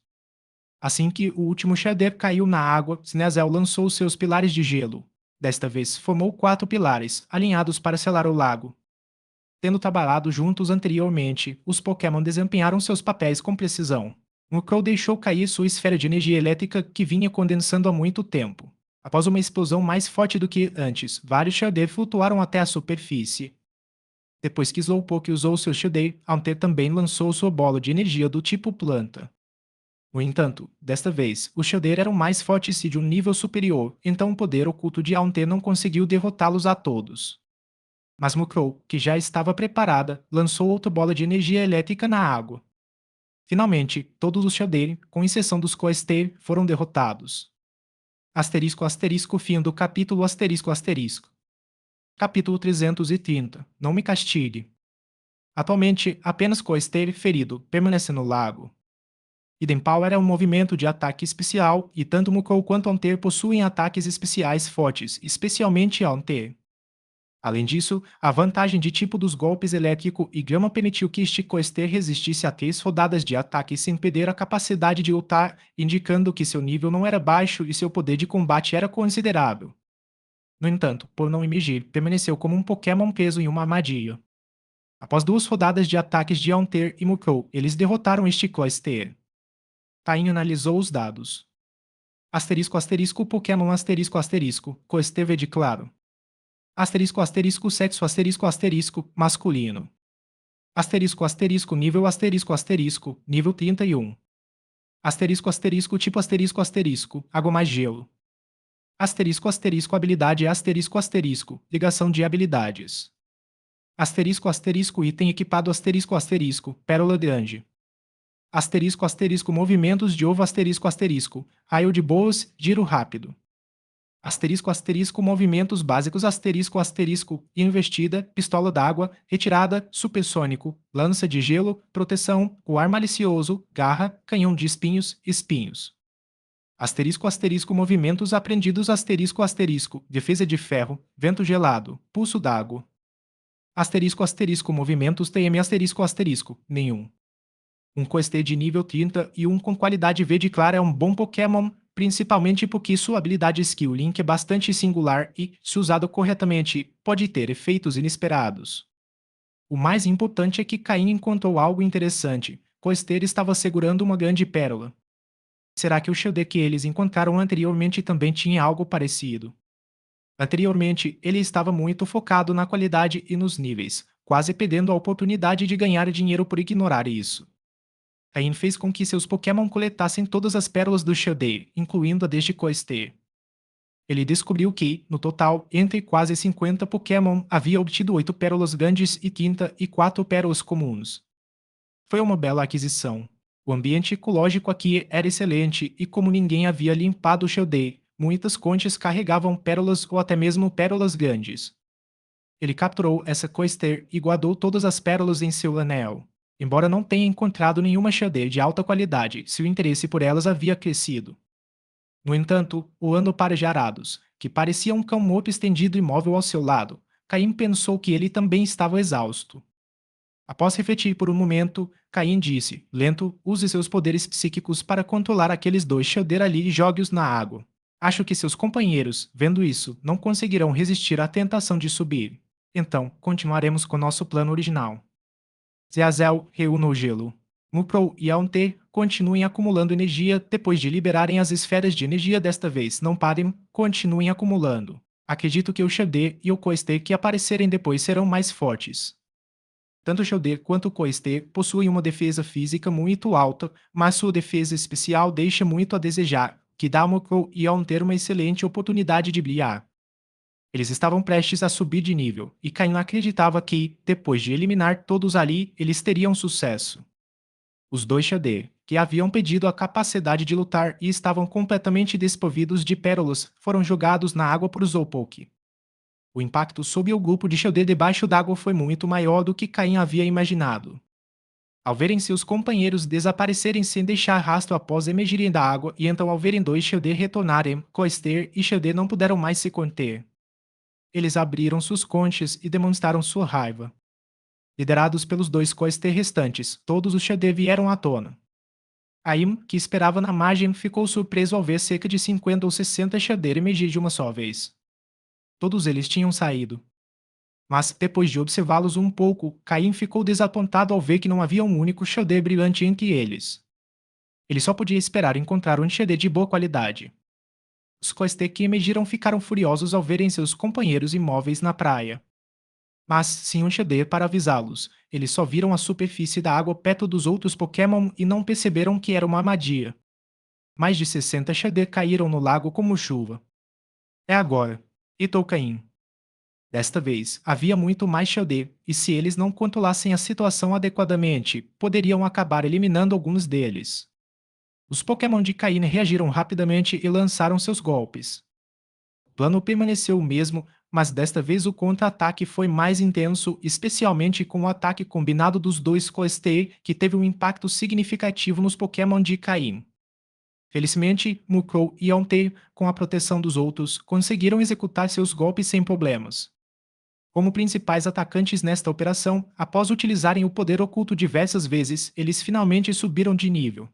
Assim que o último Shellder caiu na água, Snazel lançou seus pilares de gelo. Desta vez, formou 4 pilares, alinhados para selar o lago. Tendo trabalhado juntos anteriormente, os Pokémon desempenharam seus papéis com precisão. Mukrow deixou cair sua esfera de energia elétrica que vinha condensando há muito tempo. Após uma explosão mais forte do que antes, vários Shellder flutuaram até a superfície. Depois que Slowpoke usou seu Shellder, Haunter também lançou sua bola de energia do tipo planta. No entanto, desta vez, os Shellder eram mais fortes e de um nível superior, então o poder oculto de Haunter não conseguiu derrotá-los a todos. Mas Mukrow, que já estava preparada, lançou outra bola de energia elétrica na água. Finalmente, todos os Shellder, com exceção dos Coaster, foram derrotados. Asterisco asterisco fim do capítulo asterisco asterisco. Capítulo 330. Não me castigue. Atualmente, apenas Coaster ferido permanece no lago. Hidden Power é um movimento de ataque especial e tanto Mukrow quanto Haunter possuem ataques especiais fortes, especialmente Haunter. Além disso, a vantagem de tipo dos golpes elétrico e grama permitiu que este Coaster resistisse a 3 rodadas de ataque sem perder a capacidade de ultar, indicando que seu nível não era baixo e seu poder de combate era considerável. No entanto, por não emergir, permaneceu como um Pokémon preso em uma armadilha. Após 2 rodadas de ataques de Haunter e Mukrow, eles derrotaram este Coaster. Tain analisou os dados. Asterisco asterisco Pokémon asterisco asterisco, Coaster verde claro. Asterisco asterisco sexo asterisco asterisco masculino. Asterisco asterisco nível 31. Asterisco asterisco tipo asterisco asterisco, água mais gelo. Asterisco asterisco habilidade asterisco asterisco, ligação de habilidades. Asterisco asterisco item equipado asterisco asterisco, pérola grande. Asterisco asterisco movimentos de ovo asterisco asterisco, raio de boas, giro rápido. Asterisco asterisco movimentos básicos asterisco asterisco investida, pistola d'água, retirada, supersônico, lança de gelo, proteção, coar malicioso, garra, canhão de espinhos, espinhos. Asterisco asterisco movimentos aprendidos asterisco asterisco, defesa de ferro, vento gelado, pulso d'água. Asterisco asterisco movimentos TM asterisco asterisco, nenhum. Um Coeste de nível 30 e um com qualidade verde clara é um bom Pokémon, principalmente porque sua habilidade Skill Link é bastante singular e, se usado corretamente, pode ter efeitos inesperados. O mais importante é que Caim encontrou algo interessante. Coester estava segurando uma grande pérola. Será que o Shielded que eles encontraram anteriormente também tinha algo parecido? Anteriormente, ele estava muito focado na qualidade e nos níveis, quase perdendo a oportunidade de ganhar dinheiro por ignorar isso. Cain fez com que seus Pokémon coletassem todas as pérolas do Shielded, incluindo a deste Coester. Ele descobriu que, no total, entre quase 50 Pokémon, havia obtido 8 pérolas grandes e 30 e 4 pérolas comuns. Foi uma bela aquisição. O ambiente ecológico aqui era excelente e como ninguém havia limpado o Shielded, muitas conchas carregavam pérolas ou até mesmo pérolas grandes. Ele capturou essa Coester e guardou todas as pérolas em seu anel. Embora não tenha encontrado nenhuma Shielded de alta qualidade, seu interesse por elas havia crescido. No entanto, olhando para Jarados, que parecia um cão morto estendido imóvel ao seu lado, Caim pensou que ele também estava exausto. Após refletir por um momento, Caim disse, lento, use seus poderes psíquicos para controlar aqueles dois Shielded ali e jogue-os na água. Acho que seus companheiros, vendo isso, não conseguirão resistir à tentação de subir. Então, continuaremos com nosso plano original. Zeazel reúna o gelo. Mupro e Aunte continuem acumulando energia depois de liberarem as esferas de energia desta vez. Não parem, continuem acumulando. Acredito que o Shielded e o Coeste que aparecerem depois serão mais fortes. Tanto o Shielded quanto o Coeste possuem uma defesa física muito alta, mas sua defesa especial deixa muito a desejar, que dá a Mupro e Aunte uma excelente oportunidade de brilhar. Eles estavam prestes a subir de nível, e Caim acreditava que, depois de eliminar todos ali, eles teriam sucesso. Os dois Shielded, que haviam pedido a capacidade de lutar e estavam completamente desprovidos de pérolas, foram jogados na água por Zolpoke. O impacto sobre o grupo de Shielded debaixo d'água foi muito maior do que Caim havia imaginado. Ao verem seus companheiros desaparecerem sem deixar rastro após emergirem da água e então ao verem dois Shielded retornarem, Coester e Shielded não puderam mais se conter. Eles abriram suas conchas e demonstraram sua raiva. Liderados pelos dois Coester restantes, todos os Shielded vieram à tona. Aim, que esperava na margem, ficou surpreso ao ver cerca de 50 ou 60 Shielded emergir de uma só vez. Todos eles tinham saído. Mas, depois de observá-los um pouco, Caim ficou desapontado ao ver que não havia um único Shielded brilhante entre eles. Ele só podia esperar encontrar um Shielded de boa qualidade. Os Coester que emergiram ficaram furiosos ao verem seus companheiros imóveis na praia. Mas, sem um Shielded para avisá-los, eles só viram a superfície da água perto dos outros Pokémon e não perceberam que era uma armadilha. Mais de 60 Shielded caíram no lago como chuva. É agora. Gritou Caim. Desta vez, havia muito mais Shielded, e se eles não controlassem a situação adequadamente, poderiam acabar eliminando alguns deles. Os Pokémon de Caim reagiram rapidamente e lançaram seus golpes. O plano permaneceu o mesmo, mas desta vez o contra-ataque foi mais intenso, especialmente com o ataque combinado dos dois Coester, que teve um impacto significativo nos Pokémon de Caim. Felizmente, Mukrow e Aunte, com a proteção dos outros, conseguiram executar seus golpes sem problemas. Como principais atacantes nesta operação, após utilizarem o poder oculto diversas vezes, eles finalmente subiram de nível.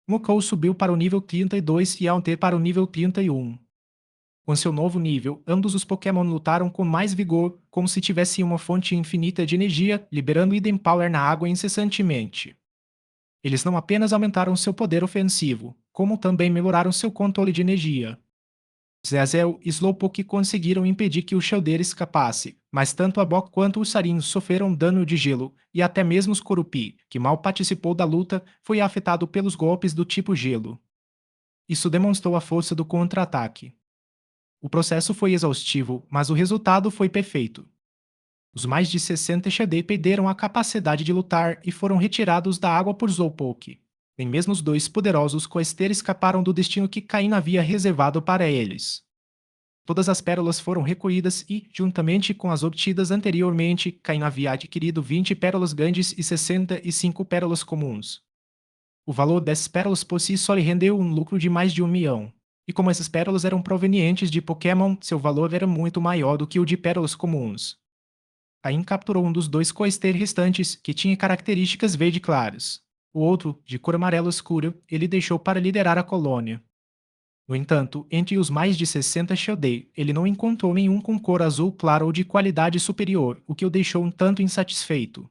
Mukrow subiu para o nível 32 e Aunte para o nível 31. Com seu novo nível, ambos os Pokémon lutaram com mais vigor, como se tivessem uma fonte infinita de energia, liberando Hidden Power na água incessantemente. Eles não apenas aumentaram seu poder ofensivo, como também melhoraram seu controle de energia. Zazel e Slowpoke conseguiram impedir que o Shellder escapasse, mas tanto a Bok quanto os Sarin sofreram dano de gelo, e até mesmo Skorupi, que mal participou da luta, foi afetado pelos golpes do tipo gelo. Isso demonstrou a força do contra-ataque. O processo foi exaustivo, mas o resultado foi perfeito. Os mais de 60 Shellder perderam a capacidade de lutar e foram retirados da água por Slowpoke. Nem mesmo os dois poderosos Coester escaparam do destino que Cain havia reservado para eles. Todas as pérolas foram recolhidas e, juntamente com as obtidas anteriormente, Cain havia adquirido 20 pérolas grandes e 65 pérolas comuns. O valor dessas pérolas por si só lhe rendeu um lucro de mais de 1 milhão. E como essas pérolas eram provenientes de Pokémon, seu valor era muito maior do que o de pérolas comuns. Cain capturou um dos dois Coester restantes, que tinha características verde claras. O outro, de cor amarelo escura, ele deixou para liderar a colônia. No entanto, entre os mais de 60 Shellder, ele não encontrou nenhum com cor azul claro ou de qualidade superior, o que o deixou um tanto insatisfeito.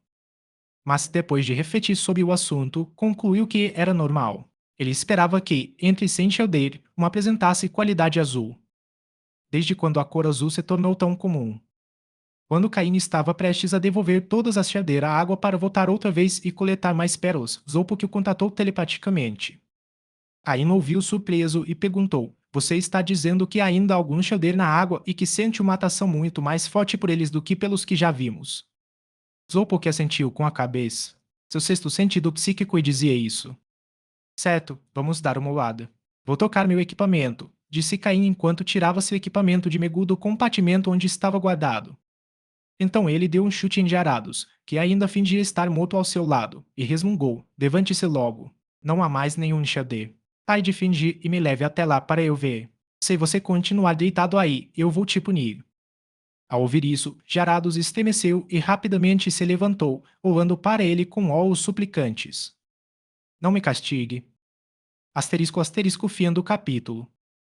Mas depois de refletir sobre o assunto, concluiu que era normal. Ele esperava que, entre 100 Shellder, uma apresentasse qualidade azul. Desde quando a cor azul se tornou tão comum? Quando Caine estava prestes a devolver todas as Shellder à água para voltar outra vez e coletar mais pérolas, Zolpo o contatou telepaticamente. Caim ouviu surpreso e perguntou: Você está dizendo que ainda há algum Shellder na água e que sente uma atração muito mais forte por eles do que pelos que já vimos? Zolpo assentiu com a cabeça. Seu sexto sentido psíquico lhe dizia isso. Certo, vamos dar uma olhada. Vou tocar meu equipamento, disse Caim enquanto tirava seu equipamento de Megu do compartimento onde estava guardado. Então ele deu um chute em Jarados, que ainda fingia estar morto ao seu lado, e resmungou: Levante-se logo. Não há mais nenhum Shellder. Pare de fingir e me leve até lá para eu ver. Se você continuar deitado aí, eu vou te punir. Ao ouvir isso, Jarados estremeceu e rapidamente se levantou, olhando para ele com olhos suplicantes. Não me castigue. Asterisco asterisco fim do capítulo.